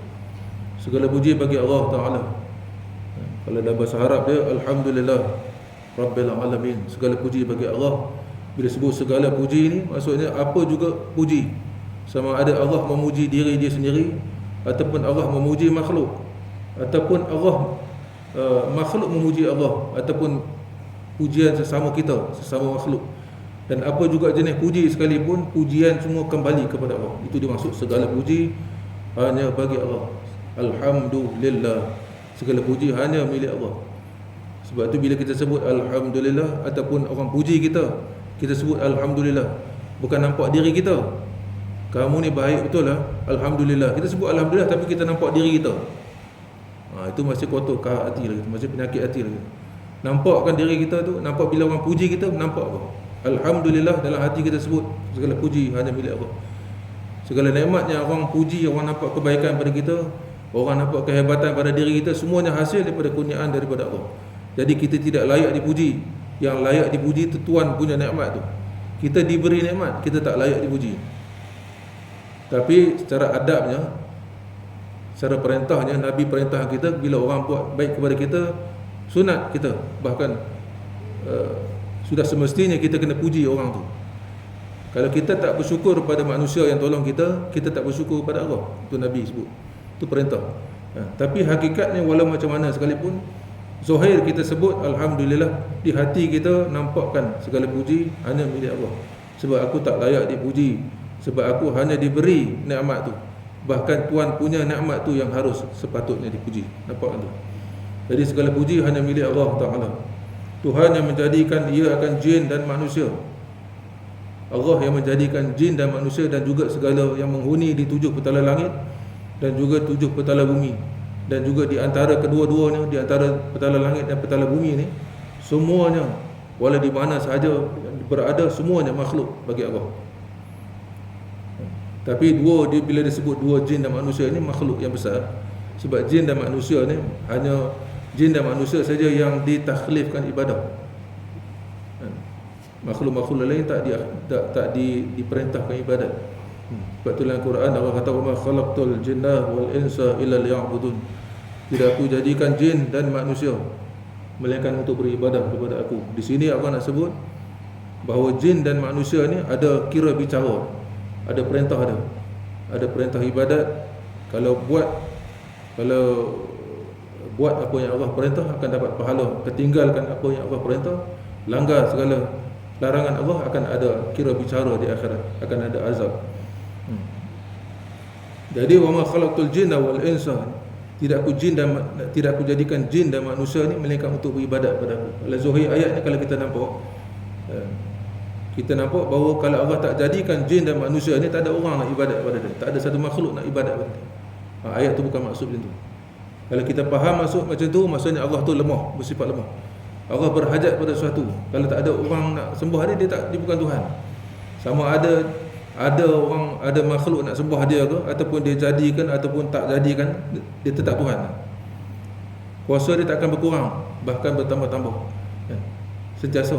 Segala puji bagi Allah Ta'ala. Kalau dalam bahasa Arab dia Alhamdulillah Rabbil Alamin. Segala puji bagi Allah. Bila sebut segala puji ni, maksudnya apa juga puji. Sama ada Allah memuji diri dia sendiri, ataupun Allah memuji makhluk, ataupun Allah makhluk memuji Allah, ataupun pujian sesama kita, sesama makhluk. Dan apa juga jenis puji sekalipun, pujian semua kembali kepada Allah. Itu dimaksud segala puji hanya bagi Allah. Alhamdulillah. Segala puji hanya milik Allah. Sebab tu bila kita sebut Alhamdulillah, ataupun orang puji kita, kita sebut Alhamdulillah, bukan nampak diri kita. Kamu ni baik betul lah, Alhamdulillah. Kita sebut Alhamdulillah tapi kita nampak diri kita. Itu masih kotor kahak hati lagi, masih penyakit hati lagi. Nampakkan diri kita tu, nampak bila orang puji kita, nampak apa? Alhamdulillah, dalam hati kita sebut segala puji hanya milik Allah. Segala nikmatnya orang puji, orang nampak kebaikan pada kita, orang nampak kehebatan pada diri kita, semuanya hasil daripada kurniaan daripada Allah. Jadi kita tidak layak dipuji. Yang layak dipuji itu Tuhan punya nikmat tu. Kita diberi nikmat, kita tak layak dipuji. Tapi secara adabnya, secara perintahnya, Nabi perintah kita, bila orang buat baik kepada kita, sunat kita, bahkan sudah semestinya kita kena puji orang tu. Kalau kita tak bersyukur pada manusia yang tolong kita, kita tak bersyukur pada Allah. Itu Nabi sebut. Itu perintah. Tapi hakikatnya walau macam mana sekalipun, zahir kita sebut Alhamdulillah, di hati kita nampakkan segala puji hanya milik Allah. Sebab aku tak layak dipuji, sebab aku hanya diberi nikmat tu. Bahkan Tuhan punya nikmat tu yang harus sepatutnya dipuji. Nampak tu? Jadi segala puji hanya milik Allah Ta'ala. Tuhan yang menjadikan ia akan jin dan manusia. Allah yang menjadikan jin dan manusia, dan juga segala yang menghuni di 7 petala langit dan juga 7 petala bumi. Dan juga di antara kedua-duanya, di antara petala langit dan petala bumi ni, semuanya, walau di mana sahaja berada, semuanya makhluk bagi Allah. Tapi bila disebut dua jin dan manusia ini makhluk yang besar. Sebab jin dan manusia ni, hanya jin dan manusia saja yang ditakhlifkan ibadah. Makhluk-makhluk lain tak diperintahkan ibadat. Sebab tu dalam Quran Allah kata, "Wa ma khalaqtul jinna wal insa illa liya'budun." Tidak aku jadikan jin dan manusia melainkan untuk beribadah kepada aku. Di sini Allah nak sebut bahawa jin dan manusia ni ada kira bicara, ada perintah, ada perintah ibadat. Kalau buat apa yang Allah perintah akan dapat pahala. Ketinggalkan apa yang Allah perintah, langgar segala larangan Allah, akan ada kira bicara di akhirat, akan ada azab. Jadi wa ma khalaqtul jinna wal insa, tidak aku jadikan jin dan manusia ni melainkan untuk beribadat pada aku. Dalam zahir ayat ni kalau kita nampak bahawa kalau Allah tak jadikan jin dan manusia ni, tak ada orang nak ibadat pada dia, tak ada satu makhluk nak ibadat pada dia. Ayat tu bukan maksud macam tu. Kalau kita faham maksud macam tu, maksudnya Allah tu lemah, bersifat lemah. Allah berhajat pada sesuatu. Kalau tak ada orang nak sembah dia, dia bukan Tuhan. Sama ada orang, ada makhluk nak sembah dia ke, ataupun dia jadikan ataupun tak jadikan, dia tetap Tuhan. Kuasa dia tak akan berkurang, bahkan bertambah-tambah. Sentiasa.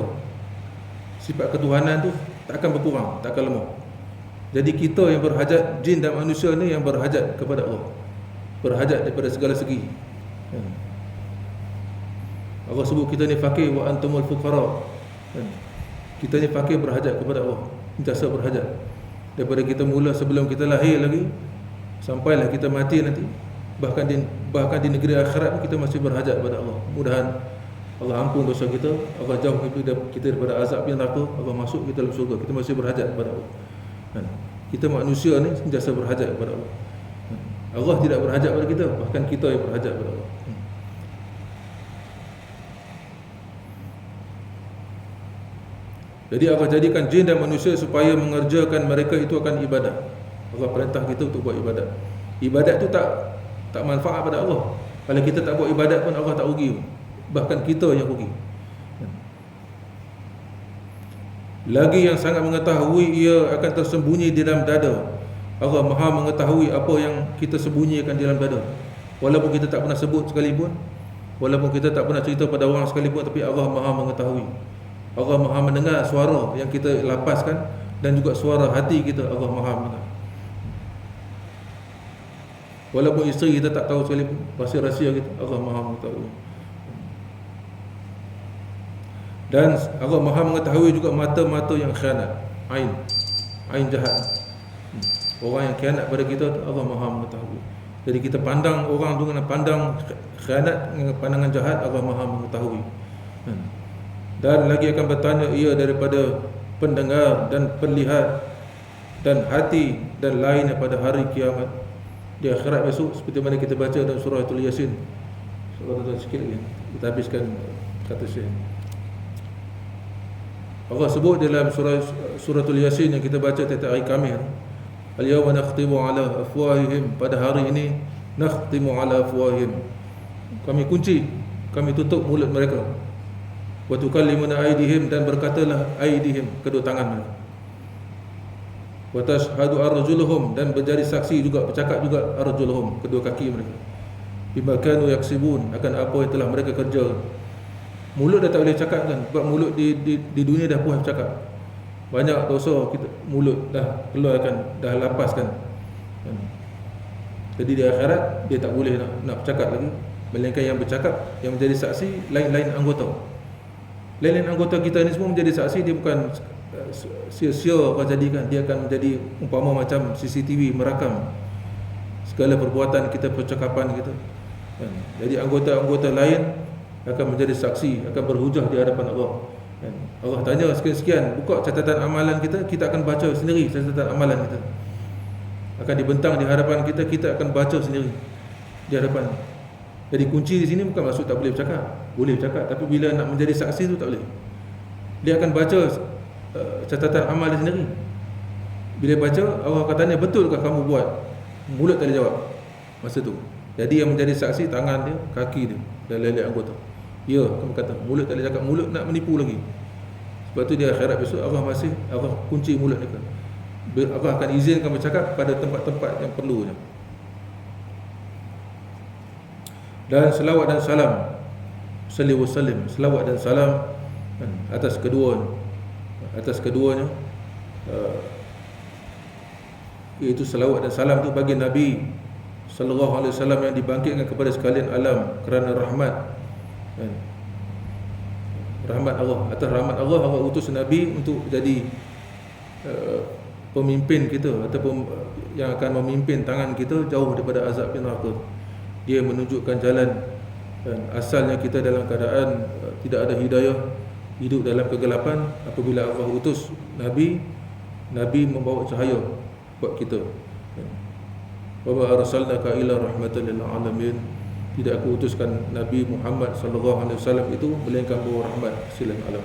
Sifat ketuhanan tu tak akan berkurang, tak akan lemah. Jadi kita yang berhajat, jin dan manusia ni yang berhajat kepada Allah, berhajat daripada segala segi. Allah sebut kita ni fakir, wa antumul fuqara. Kita ni fakir, berhajat kepada Allah, sentiasa berhajat. Daripada kita mula, sebelum kita lahir lagi, sampailah kita mati nanti, bahkan di negeri akhirat kita masih berhajat kepada Allah. Mudahan Allah ampun dosa kita, Allah jauh kita daripada azab neraka, Allah masuk kita dalam syurga. Kita masih berhajat kepada Allah. Kita manusia ni sentiasa berhajat kepada Allah. Allah tidak berhajat kepada kita, bahkan kita yang berhajat kepada Allah. Jadi Allah jadikan jin dan manusia supaya mengerjakan mereka itu akan ibadat. Allah perintah kita untuk buat ibadat. Ibadat tu tak manfaat pada Allah. Kalau kita tak buat ibadat pun Allah tak rugi, bahkan kita yang rugi. Lagi yang sangat mengetahui, ia akan tersembunyi di dalam dada. Allah Maha mengetahui apa yang kita sembunyikan di dalam dada, walaupun kita tak pernah sebut sekalipun, walaupun kita tak pernah cerita pada orang sekalipun, tapi Allah Maha mengetahui. Allah Maha mendengar suara yang kita lapaskan dan juga suara hati kita. Allah Maha mendengar. Walaupun isteri kita tak tahu sekalipun, rahsia-rahsia kita, Allah Maha mengetahui. Dan Allah Maha mengetahui juga mata-mata yang khianat, ain jahat. Orang yang khianat pada kita, Allah Maha mengetahui. Jadi kita pandang orang dengan pandang khianat, dengan pandangan jahat, Allah Maha mengetahui. Dan lagi akan bertanya ia daripada pendengar dan penlihat dan hati dan lainnya pada hari kiamat, di akhirat besok, seperti mana kita baca dalam surah Yasin. Surah tu sikit lagi, kita habiskan kata Syekh. Allah sebut dalam surah Yasin yang kita baca tiap hari Khamis, al-yawma nakhtimu ala afwahihim, pada hari ini nakhtimu ala afwahihim, kami kunci, kami tutup mulut mereka. Wa tukallimuna aydihim, dan berkatalah aydihim, kedua tangan mereka. Wa tashhadu arjuluhum, dan menjadi saksi juga, bercakap juga arjuluhum, kedua kaki mereka. Bima kanu yaksibun, akan apa yang telah mereka kerja. Mulut dah tak boleh cakap kan, sebab mulut di dunia dah puas cakap. Banyak dosa kita, mulut dah keluarkan, dah lapaskan. Jadi di akhirat dia tak boleh nak bercakap lagi, melainkan yang bercakap, yang menjadi saksi lain-lain anggota. Lain-lain anggota kita ni semua menjadi saksi. Dia bukan sia-sia kau jadikan, dia akan menjadi umpama macam CCTV merakam segala perbuatan kita, percakapan kita. Jadi anggota-anggota lain akan menjadi saksi, akan berhujah di hadapan Allah. Allah tanya sekian-sekian, buka catatan amalan kita, kita akan baca sendiri catatan amalan kita. Akan dibentang di hadapan kita, kita akan baca sendiri di hadapan. Jadi kunci di sini bukan maksud tak boleh bercakap, boleh bercakap, tapi bila nak menjadi saksi tu tak boleh. Dia akan baca catatan amal dia sendiri. Bila baca, Allah akan tanya, betulkah kamu buat? Mulut tak boleh jawab masa tu. Jadi yang menjadi saksi tangan dia, kaki dia dan lain-lain anggota. Ya, kamu kata mulut tak boleh cakap, mulut nak menipu lagi. Sebab tu di akhirat besok Allah kunci mulut mereka. Allah akan izinkan bercakap pada tempat-tempat yang perlunya. Dan selawat dan salam, salli wa sallim, selawat dan salam atas keduanya, iaitu selawat dan salam tu bagi Nabi sallallahu alaihi wasallam yang dibangkitkan kepada sekalian alam kerana rahmat. Rahmat Allah, atas rahmat Allah, Allah utus Nabi untuk jadi pemimpin kita, ataupun yang akan memimpin tangan kita jauh daripada azab neraka. Dia menunjukkan jalan, dan asalnya kita dalam keadaan tidak ada hidayah, hidup dalam kegelapan. Apabila Allah utus Nabi, Nabi membawa cahaya buat kita. Wa ma arsalnaka illa rahmatan lil alamin. Tidak aku utuskan Nabi Muhammad sallallahu alaihi wasallam itu melainkan bawa rahmat silan alam.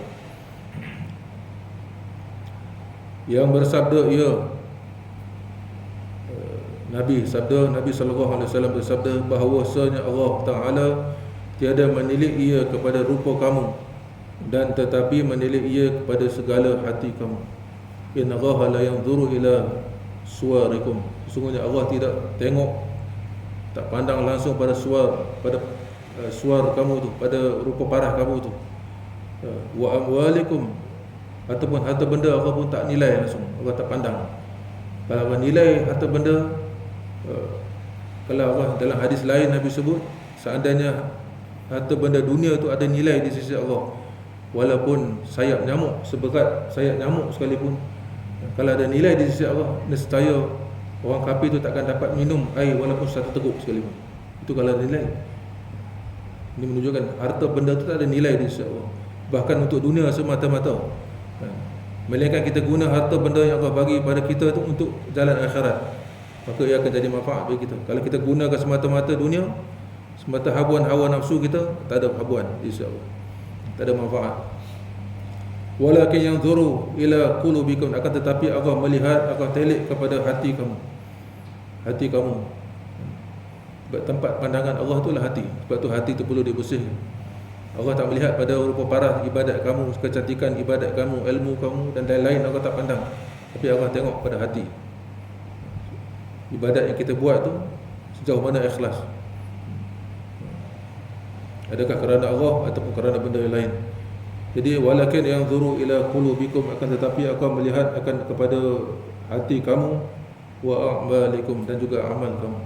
Yang bersabda ia Nabi sallallahu alaihi wasallam bersabda bahawasanya Allah Taala tiada menilik ia kepada rupa kamu, dan tetapi menilik ia kepada segala hati kamu. Inna Allah la yanzuru ila suwarikum. Sesungguhnya Allah tidak tengok, tak pandang langsung pada suar kamu tu, pada rupa parah kamu tu. Wa amwalikum, ataupun harta benda Allah pun tak nilai langsung, Allah tak pandang. Kalau Allah nilai harta benda, kalau Allah dalam hadis lain Nabi sebut, seandainya harta benda dunia tu ada nilai di sisi Allah, walaupun sayap nyamuk, seberat sayap nyamuk sekalipun, kalau ada nilai di sisi Allah, nescaya orang kafir tu takkan dapat minum air walaupun satu teguk sekalipun. Itu kalau ada nilai. Ini menunjukkan harta benda tu tak ada nilai di sisi Allah, bahkan untuk dunia semata-mata. Melainkan kita guna harta benda yang Allah bagi pada kita tu untuk jalan akhirat, maka ia akan jadi manfaat bagi kita. Kalau kita gunakan semata-mata dunia, semata habuan hawa nafsu kita, tak ada habuan insya-Allah, tak ada manfaat. Walakin yanzuru ila qulubikum, akan tetapi Allah melihat, Allah telik kepada hati kamu. Hati kamu, sebab tempat pandangan Allah itulah hati. Sebab tu hati tu perlu dibersihkan. Allah tak melihat pada rupa parah ibadat kamu, kecantikan ibadat kamu, ilmu kamu dan lain-lain Allah tak pandang. Tapi Allah tengok pada hati. Ibadat yang kita buat tu sejauh mana ikhlas. Adakah kerana Allah ataupun kerana benda yang lain. Jadi walakin yanzuru ila qulubikum, akan tetapi aku melihat akan kepada hati kamu, wa a'malikum, dan juga amal kamu.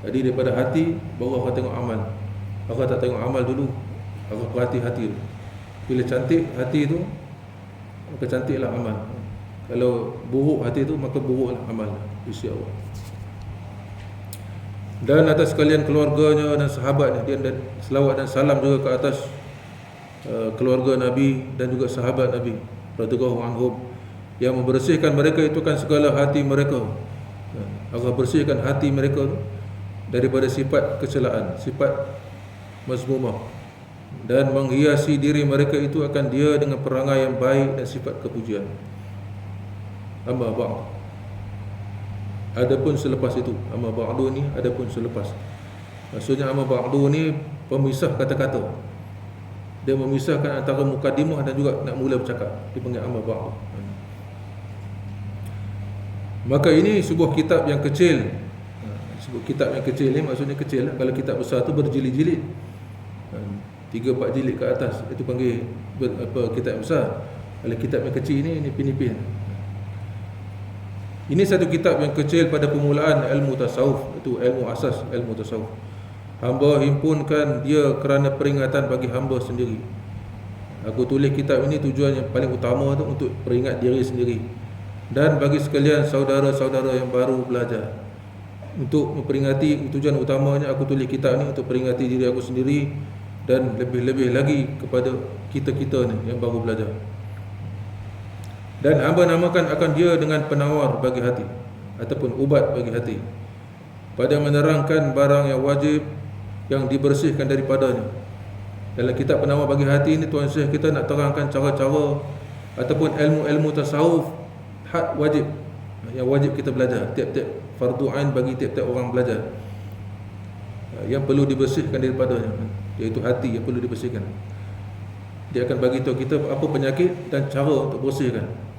Jadi daripada hati baru Allah tengok amal. Allah tak tengok amal dulu. Allah perhati hati. Bila cantik hati tu, maka cantiklah amal. Kalau buruk hati tu, maka buruklah amal. InsyaAllah. Dan atas sekalian keluarganya dan sahabatnya, dan selawat dan salam juga ke atas keluarga Nabi dan juga sahabat Nabi radhiyallahu anhum, yang membersihkan mereka itu kan segala hati mereka. Allah bersihkan hati mereka daripada sifat kecelaan, sifat mazmumah, dan menghiasi diri mereka itu akan dia dengan perangai yang baik dan sifat kepujian. Amma ba'd. Adapun selepas itu, amma ba'du ni adapun selepas. Maksudnya amma ba'du ni pemisah kata-kata. Dia memisahkan antara mukadimah dan juga nak mula bercakap. Dipanggil amma ba'du. Maka ini sebuah kitab yang kecil. Sebuah kitab yang kecil ni maksudnya kecil lah. Kalau kitab besar tu berjilid-jilid, 3-4 jilid ke atas, itu panggil kitab besar. Kalau kitab yang kecil ni nipin-nipin. Ini satu kitab yang kecil pada permulaan ilmu tasawuf, itu ilmu asas ilmu tasawuf. Hamba himpunkan dia kerana peringatan bagi hamba sendiri. Aku tulis kitab ini tujuan yang paling utama tu untuk peringat diri sendiri dan bagi sekalian saudara-saudara yang baru belajar. Untuk memperingati, tujuan utamanya aku tulis kitab ni untuk peringati diri aku sendiri dan lebih-lebih lagi kepada kita-kita ni yang baru belajar. Dan hamba namakan akan dia dengan penawar bagi hati ataupun ubat bagi hati, pada menerangkan barang yang wajib yang dibersihkan daripadanya. Dalam kitab penawar bagi hati ini Tuan Syekh kita nak terangkan cara-cara ataupun ilmu-ilmu tasawuf had wajib yang wajib kita belajar, tiap-tiap fardu ain bagi tiap-tiap orang belajar, yang perlu dibersihkan daripadanya, iaitu hati yang perlu dibersihkan. Dia akan bagi tahu kita apa penyakit dan cara untuk bersihkan.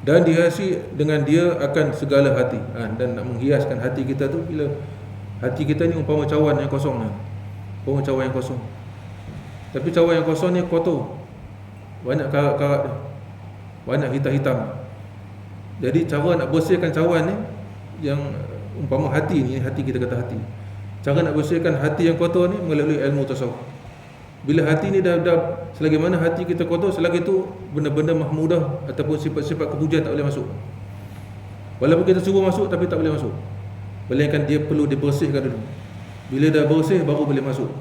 Dan dihiasi dengan dia akan segala hati. Dan nak menghiaskan hati kita tu, bila hati kita ni umpama cawan yang kosong ni. Umpama cawan yang kosong. Tapi cawan yang kosong ni kotor, banyak karat-karat dia, banyak hitam-hitam. Jadi cara nak bersihkan cawan ni, yang umpama hati ni, hati kita kata hati, cara nak bersihkan hati yang kotor ni melalui ilmu tasawuf. Bila hati ni dah selagi mana hati kita kotor, selagi tu benda-benda mahmudah ataupun sifat-sifat kepujian tak boleh masuk. Walaupun kita cuba masuk tapi tak boleh masuk. Melainkan dia perlu dibersihkan dulu. Bila dah bersih baru boleh masuk.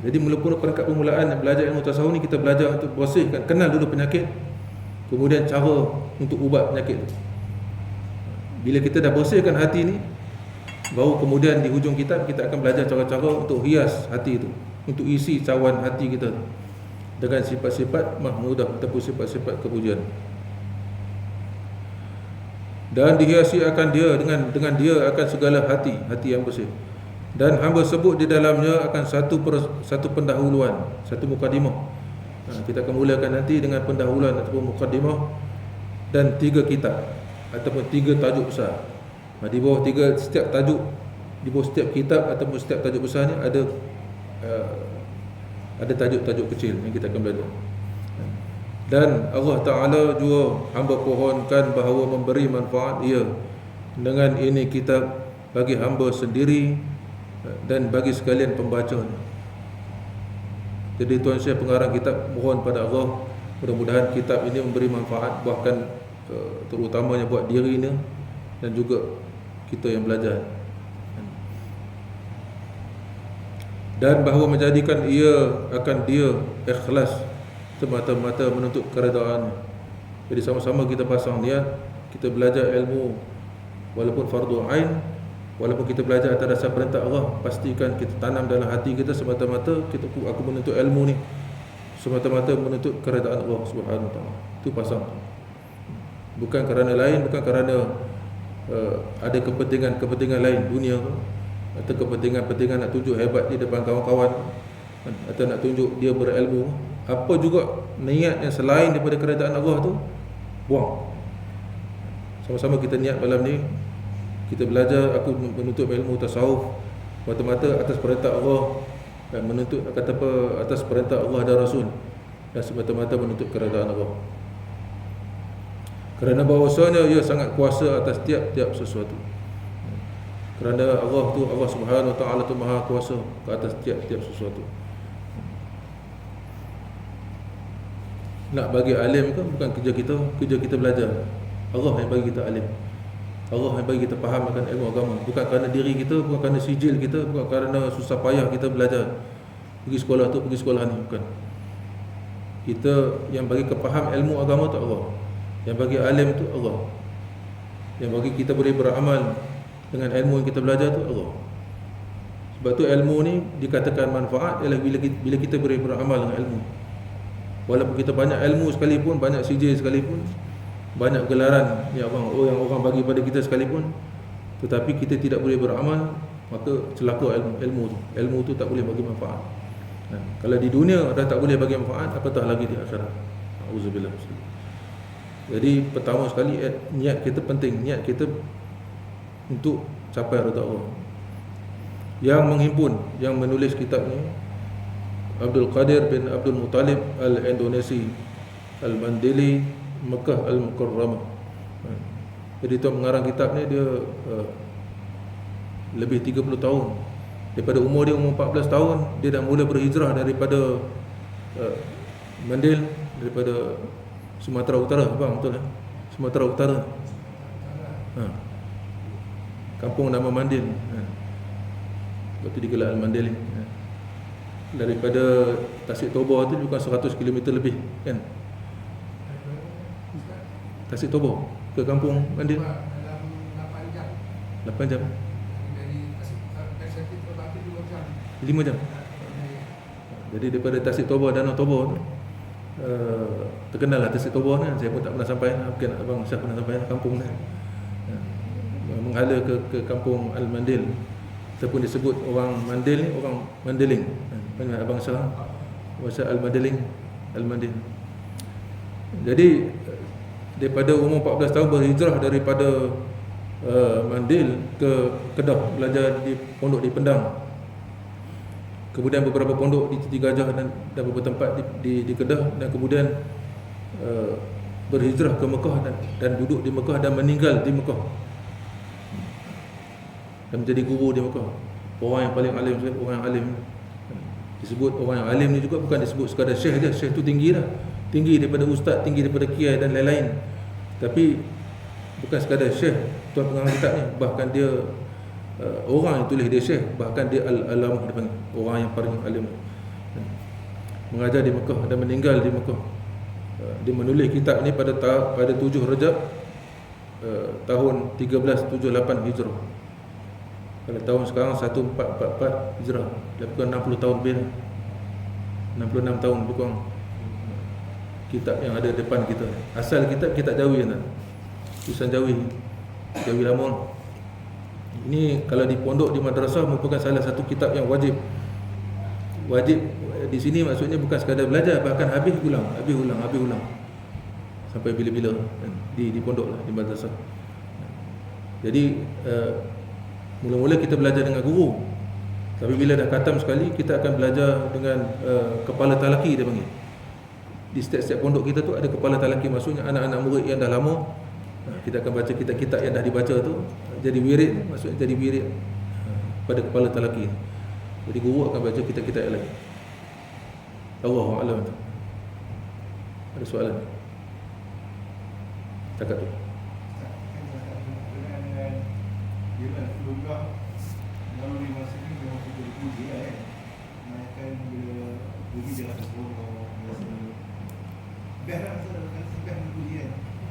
Jadi mula-mula peringkat permulaan belajar ilmu tasawuf ni, kita belajar untuk bersihkan, kenal dulu penyakit, kemudian cara untuk ubat penyakit tu. Bila kita dah bersihkan hati ni, baru kemudian di hujung kitab kita akan belajar cara-cara untuk hias hati itu, untuk isi cawan hati kita dengan sifat-sifat mahmudah ataupun sifat-sifat kepujian. Dan dihiasi akan dia dengan dia akan segala hati yang bersih. Dan hamba sebut di dalamnya akan satu pendahuluan, satu mukadimah. Kita akan mulakan nanti dengan pendahuluan ataupun mukadimah dan 3 kitab ataupun 3 tajuk besar. Di bawah setiap tajuk, di bawah setiap kitab ataupun setiap tajuk besar ni ada tajuk-tajuk kecil yang kita akan belajar. Dan Allah Ta'ala juga hamba pohonkan bahawa memberi manfaat ia dengan ini kitab bagi hamba sendiri dan bagi sekalian pembacanya. Jadi Tuan Syekh pengarang kitab mohon pada Allah mudah-mudahan kitab ini memberi manfaat, bahkan terutamanya buat diri ini dan juga kita yang belajar, dan bahawa menjadikan ia akan dia ikhlas semata-mata menuntut keredaan. Jadi sama-sama kita pasang niat, kita belajar ilmu walaupun fardu ain, walaupun kita belajar atas dasar perintah Allah, pastikan kita tanam dalam hati kita semata-mata aku menuntut ilmu ni semata-mata menuntut keredaan Allah Subhanahu wa taala. Itu pasang. Bukan kerana lain, bukan kerana ada kepentingan lain dunia atau kepentingan nak tunjuk hebat di depan kawan-kawan, atau nak tunjuk dia berilmu, apa juga niat yang selain daripada keredaan Allah tu, buang. Sama-sama kita niat malam ni kita belajar, aku menuntut ilmu tasawuf mata-mata atas perintah Allah, dan menuntut kata apa, atas perintah Allah dan Rasul, dan semata-mata menuntut keredaan Allah. Kerana bahawasanya ia sangat kuasa atas tiap-tiap sesuatu. Kerana Allah tu, Allah Subhanahu Wa Taala tu maha kuasa ke atas tiap-tiap sesuatu. Nak bagi alim ke bukan kerja kita belajar. Allah yang bagi kita alim. Allah yang bagi kita faham akan ilmu agama. Bukan kerana diri kita, bukan kerana sijil kita, bukan kerana susah payah kita belajar. Pergi sekolah tu, pergi sekolah ni, bukan. Kita yang bagi kefaham ilmu agama tu Allah. Yang bagi alim tu Allah. Yang bagi kita boleh beramal dengan ilmu yang kita belajar tu Allah. Sebab tu ilmu ni dikatakan manfaat ialah bila kita boleh beramal dengan ilmu. Walaupun kita banyak ilmu sekalipun, banyak sijil sekalipun, banyak gelaran yang orang bagi pada kita sekalipun, tetapi kita tidak boleh beramal, maka celaka ilmu tu. Ilmu tu tak boleh bagi manfaat. Kalau di dunia dah tak boleh bagi manfaat, apatah lagi di akhirat. Auzubillah. Jadi pertama sekali niat kita penting, niat kita untuk capai redha Allah. Yang menghimpun, yang menulis kitab ni Abdul Qadir bin Abdul Muttalib Al-Indonesi Al-Mandili Mekah Al-Mukarramah. Jadi tuan mengarang kitab ni dia lebih 30 tahun. Daripada umur 14 tahun dia dah mula berhijrah daripada Mandil, daripada Sumatera Utara, bang, betul kan? Sumatera Utara. Kampung nama Mandil. Lepas tu digelar Al-Mandili. Daripada Tasik Toba tu bukan 100 km lebih, kan? Tasik Toba ke kampung Mandil 8 jam. 5 jam. Jadi daripada Tasik Toba, Danau Toba tu terkenal lah Tasik Toba ni. Saya pun tak pernah sampai, mungkin abang Syah pernah sampai kampung ni. Menghala ke kampung Al-Mandil, ataupun disebut orang Mandil ni orang Mandiling. Abang Syah bahasa Al-Mandiling, Al-Mandil. Jadi daripada umur 14 tahun berhijrah daripada Mandil ke Kedah, belajar di pondok di Pendang. Kemudian beberapa pondok di Siti Gajah dan beberapa tempat di Kedah, dan kemudian berhijrah ke Mekah dan duduk di Mekah dan meninggal di Mekah. Dan menjadi guru di Mekah. Orang yang paling alim, orang yang alim. Disebut orang yang alim ni juga bukan disebut sekadar syekh je. Syekh tu tinggi dah. Tinggi daripada ustaz, tinggi daripada kiai dan lain-lain. Tapi bukan sekadar syekh tuan pengarang kitab ni, bahkan dia orang yang tulis dia syekh, bahkan dia al-alamah, dia panggil orang yang paling alim. Mengajar di Mekah dan meninggal di Mekah. Dia menulis kitab ni pada 7 Rajab tahun 1378 Hijrah. Pada tahun sekarang 1444 Hijrah, lebih kurang 60 tahun lebih, 66 tahun lebih kurang. Kitab yang ada depan kita, asal kitab Jawi kan, tulisan Jawi lama. Ini kalau di pondok, di madrasah, merupakan salah satu kitab yang wajib di sini. Maksudnya bukan sekadar belajar, bahkan habis ulang sampai bila-bila di pondok lah, di madrasah. Jadi mula-mula kita belajar dengan guru, tapi bila dah khatam sekali, kita akan belajar dengan kepala talaki, dia panggil. Di setiap pondok kita tu ada kepala talaki, maksudnya anak-anak murid yang dah lama, kita akan baca kitab-kitab yang dah dibaca tu, jadi wirid, maksudnya jadi wirid pada kepala talaki. Jadi guru akan baca kitab-kitab yang lain. Allahu a'lam. Ada soalan? Takat tu.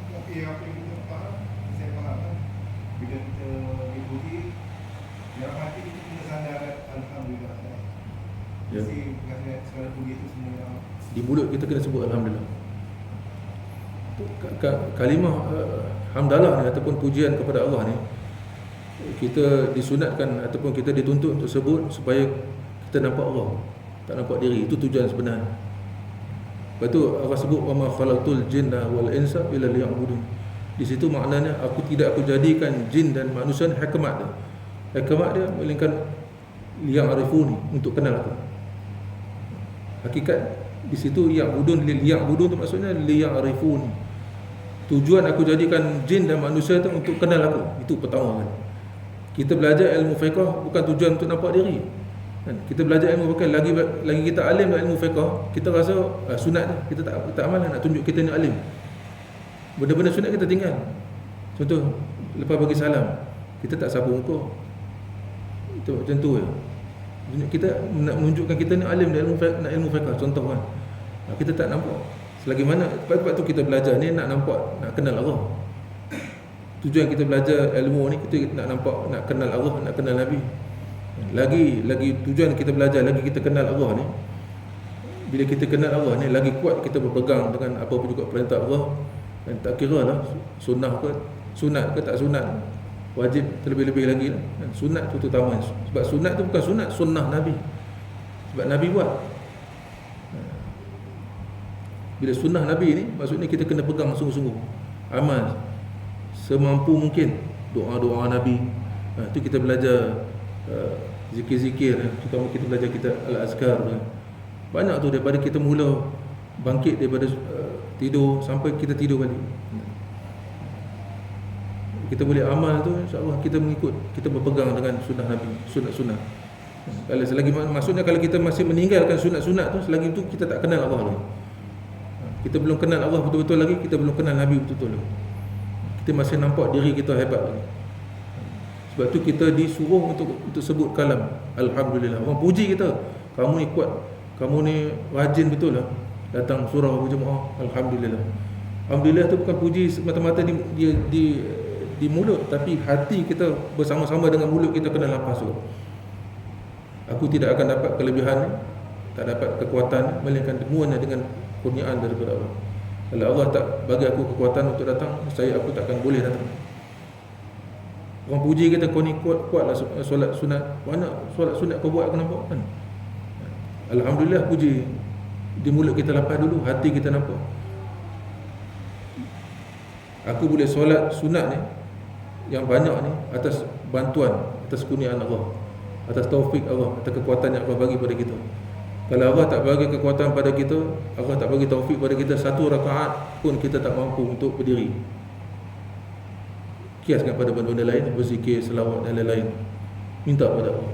Tapi apa yang kita faham, saya faham, bila kita dipuji, dalam hati kita kena sadar alhamdulillah. Mesti bukan sekadar puji itu semua. Di mulut kita kena sebut alhamdulillah. Kalimah hamdalah ni ataupun pujian kepada Allah ni, kita disunatkan ataupun kita dituntut untuk sebut supaya kita nampak Allah. tak nampak diri. Itu tujuan sebenar. Lepas tu Allah sebut wa ma khalaqtul jinna wal insa illa liya'budun. Di situ maknanya aku jadikan jin dan manusia ni hikmat dia. Hikmat dia melainkan liya'rifuni, untuk kenal aku. Hakikat di situ ya'budun tu maksudnya liya'rifuni. Tujuan aku jadikan jin dan manusia tu untuk kenal aku. Itu pertama kan. Kita belajar ilmu fiqh bukan tujuan untuk nampak diri. Kan? Kita belajar ilmu fiqh lagi kita alim dalam ilmu fiqh, kita rasa sunat je, kita tak amal nak tunjuk kita ni alim. Benda-benda sunat kita tinggal. Contoh lepas bagi salam, kita tak sapu muka. Itu macam tu je. Kita nak menunjukkan kita ni alim dalam ilmu fiqh, contoh kan. Kita tak nampak. Selagi mana sebab tu kita belajar ni nak nampak, nak kenal Allah. Tujuan kita belajar ilmu ni kita nak nampak, nak kenal Allah, nak kenal Nabi. Lagi tujuan kita belajar, lagi kita kenal Allah ni. Bila kita kenal Allah ni, lagi kuat kita berpegang dengan apa pun juga perintah Allah. Dan tak kira lah sunnah ke, sunat ke tak sunat, wajib terlebih-lebih lagi lah. Sunat tu terutama. Sebab sunat tu bukan sunat, sunnah Nabi. Sebab Nabi buat. Bila sunnah Nabi ni, maksudnya kita kena pegang sungguh-sungguh, amal semampu mungkin. Doa-doa Nabi, itu kita belajar. Zikir-zikir, terutama kita belajar kita Al-Azkar. Banyak tu daripada kita mula bangkit daripada tidur sampai kita tidur balik. Kita boleh amal tu, insya-Allah kita mengikut, kita berpegang dengan sunnah Nabi, sunat-sunat. Kalau selagi maksudnya kalau kita masih meninggalkan sunat-sunat tu, selagi itu kita tak kenal Allah lagi. Kita belum kenal Allah betul-betul lagi, kita belum kenal Nabi betul-betul lagi. Kita masih nampak diri kita hebat lagi. Sebab tu kita disuruh untuk sebut kalam alhamdulillah. Orang puji kita, kamu ni kuat, kamu ni rajin betul lah datang surau berjemaah, alhamdulillah. Alhamdulillah tu bukan puji semata-mata di mulut, tapi hati kita bersama-sama dengan mulut kita kena lepas tu. Aku tidak akan dapat kelebihan, tak dapat kekuatan, melainkan semuanya dengan kurniaan daripada Allah. Kalau Allah tak bagi aku kekuatan untuk datang, aku takkan boleh datang. Orang puji kita, kau ni kuatlah solat sunat. Mana solat sunat kau buat, aku nampak kan. Alhamdulillah, puji. Di mulut kita lepas dulu, hati kita nampak. Aku boleh solat sunat ni yang banyak ni atas bantuan, atas kurniaan Allah, atas taufik Allah, atas kekuatan yang Allah bagi pada kita. Kalau Allah tak bagi kekuatan pada kita, Allah tak bagi taufik pada kita, satu rakaat pun kita tak mampu untuk berdiri. Kiaskan pada benda-benda lain, berzikir, selawat dan lain-lain, minta pada Allah.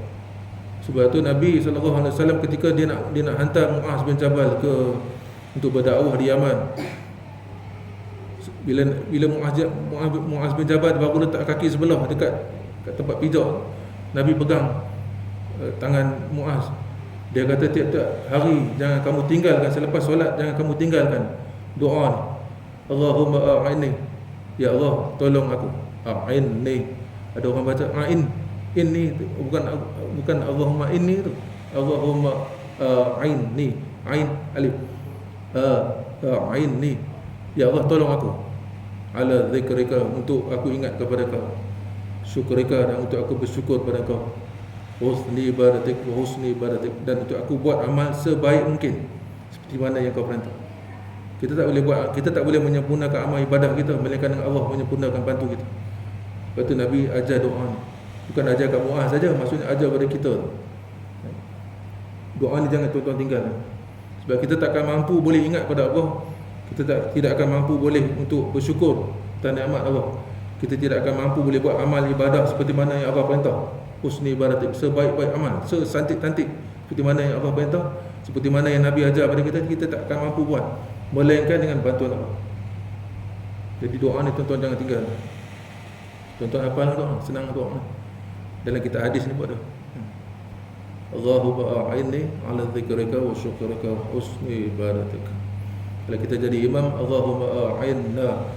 Sebab tu Nabi SAW ketika dia nak hantar Muaz bin Jabal untuk berdakwah di Yaman, bila Muaz bin Jabal baru letak kaki sebelah dekat tempat pijak, Nabi pegang tangan Muaz. Dia kata tiap-tiap hari jangan kamu tinggalkan, selepas solat jangan kamu tinggalkan doa ni, Allahumma a'inni, ya Allah tolong aku. A'inni, ada orang baca a'in, inni bukan Allahumma inni tu, Allahumma a'inni, ain alif, a'inni, ya Allah tolong aku, ala zikrika, untuk aku ingat kepada kau, syukrika, dan untuk aku bersyukur pada kau, husni ibadatik wa husni ibadatik, dan untuk aku buat amal sebaik mungkin seperti mana yang kau perintah. Kita tak boleh menyempurnakan amal ibadah kita, melainkan Allah menyempurnakan bantu kita. Lepas tu Nabi ajar doa ni. Bukan ajar kat Muaz saja, maksudnya ajar pada kita. Doa ni jangan tuan-tuan tinggal. Sebab kita tak akan mampu boleh ingat pada Allah. Kita tidak akan mampu boleh untuk bersyukur atas nikmat Allah. Kita tidak akan mampu boleh buat amal ibadah seperti mana yang Allah perintah. Husni ibadatik, sebaik-baik amal, sesantik-tantik seperti mana yang Allah perintah, seperti mana yang Nabi ajar pada kita, kita tak akan mampu buat, melainkan dengan bantuan Allah. Jadi doa ni tuan-tuan jangan tinggal. Tuan-tuan hafal doa, senang doa. Dalam kita hadis ni buat dah. Allahumma a'inni ala zikrika wa syukrika wa husni ibadatik. Kalau kita jadi imam, Allahumma a'inna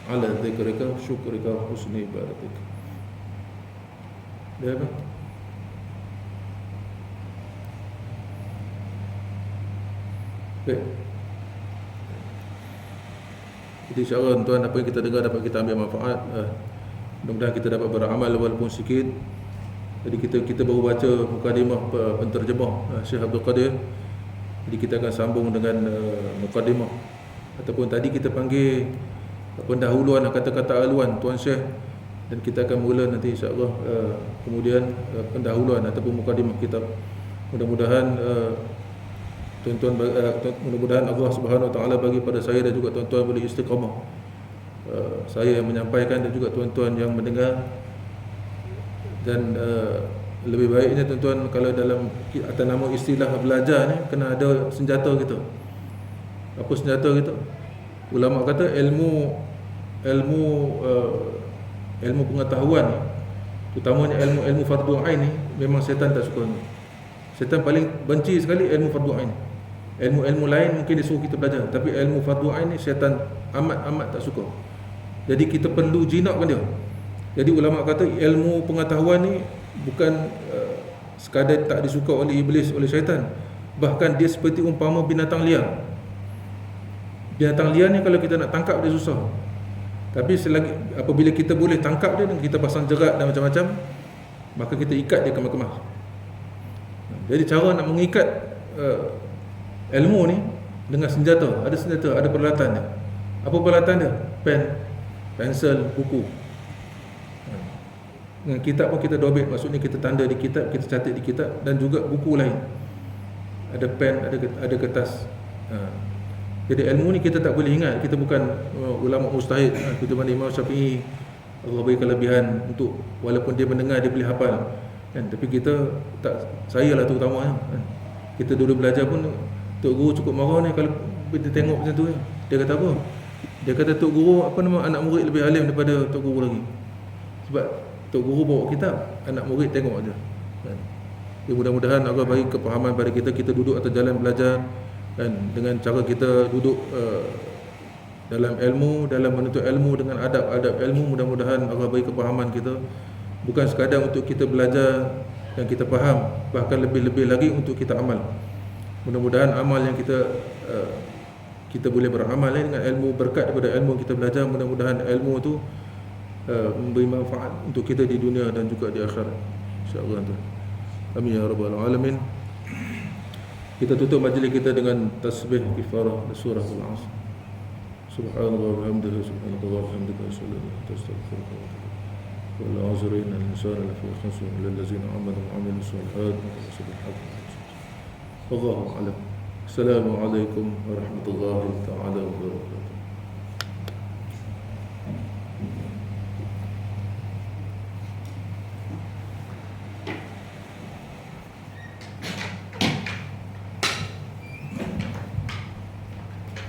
ala zikrika wa syukrika wa husni ibadatik. Dia apa? Baik. Jadi insyaAllah tuan-tuan, apa yang kita dengar dapat kita ambil manfaat. Mudah-mudahan kita dapat beramal walaupun sikit. Jadi kita baru baca mukadimah penterjemah Syekh Abdul Qadir. Jadi kita akan sambung dengan mukadimah, ataupun tadi kita panggil pendahuluan kata-kata aluan Tuan Syekh, dan kita akan mula nanti insya-Allah kemudian pendahuluan ataupun mukadimah kitab. Mudah-mudahan mudah-mudahan Allah Subhanahu Wa Taala bagi pada saya dan juga tuan-tuan boleh istiqamah. Saya yang menyampaikan dan juga tuan-tuan yang mendengar. Dan lebih baiknya tuan-tuan, kalau dalam atas nama istilah belajar ni, kena ada senjata kita. Apa senjata kita? Ulama kata ilmu pengetahuan ni, terutamanya ilmu fardu ain ni, memang syaitan tak suka ni. Syaitan paling benci sekali ilmu fardu ain. Ilmu-ilmu lain mungkin dia suruh kita belajar, tapi ilmu fardu ain ni syaitan amat tak suka. Jadi kita perlu jinakkan dia. Jadi ulama kata ilmu pengetahuan ni bukan sekadar tak disuka oleh iblis, oleh syaitan. Bahkan dia seperti umpama binatang liar. Binatang liar ni kalau kita nak tangkap dia susah. Tapi selagi apabila kita boleh tangkap dia dan kita pasang jerat dan macam-macam, maka kita ikat dia kemas-kemas. Jadi cara nak mengikat ilmu ni dengan senjata, ada senjata, ada peralatan dia. Apa peralatan dia? Pen, pensel, buku. Dengan kitab pun kita dobit, maksudnya kita tanda di kitab, kita catat di kitab, dan juga buku lain. Ada pen, ada kertas. Jadi ilmu ni kita tak boleh ingat. Kita bukan ulama mustahid. Kita mana Imam Syafi'i, Allah beri kelebihan untuk walaupun dia mendengar dia boleh hafal kan, tapi kita tak, saya lah terutamanya kan. Kita dulu belajar pun Tok Guru cukup marah ni kalau kita tengok macam tu. Dia kata apa? Dia kata Tok Guru anak murid lebih alim daripada Tok Guru lagi. Sebab Tok Guru bawa kitab, anak murid tengok aja kan. Ya, mudah-mudahan Allah bagi kepahaman pada kita. Kita duduk atas jalan belajar kan, dengan cara kita duduk dalam ilmu, dalam menuntut ilmu dengan adab-adab ilmu. Mudah-mudahan Allah bagi kepahaman kita, bukan sekadar untuk kita belajar dan kita faham, bahkan lebih-lebih lagi untuk kita amal. Mudah-mudahan amal yang kita boleh beramal dengan ilmu, berkat daripada ilmu kita belajar. Mudah-mudahan ilmu tu memberi manfaat untuk kita di dunia dan juga di akhirat, insya-Allah. Amin ya rabbal alamin. Kita tutup majlis kita dengan tasbih kifarah surah Al-Asr. Subhanallah wa bihamdihi, subhanallah wa bihamdihi, astaghfirullah wa atubu ilaih. Wal 'asri innal insana lafi khusr illa allazina amanu wa 'amilus shalihat wa tawasaw bil haqqi. Wallahu a'lam. Assalamu alaikum warahmatullahi taala wabarakatuh.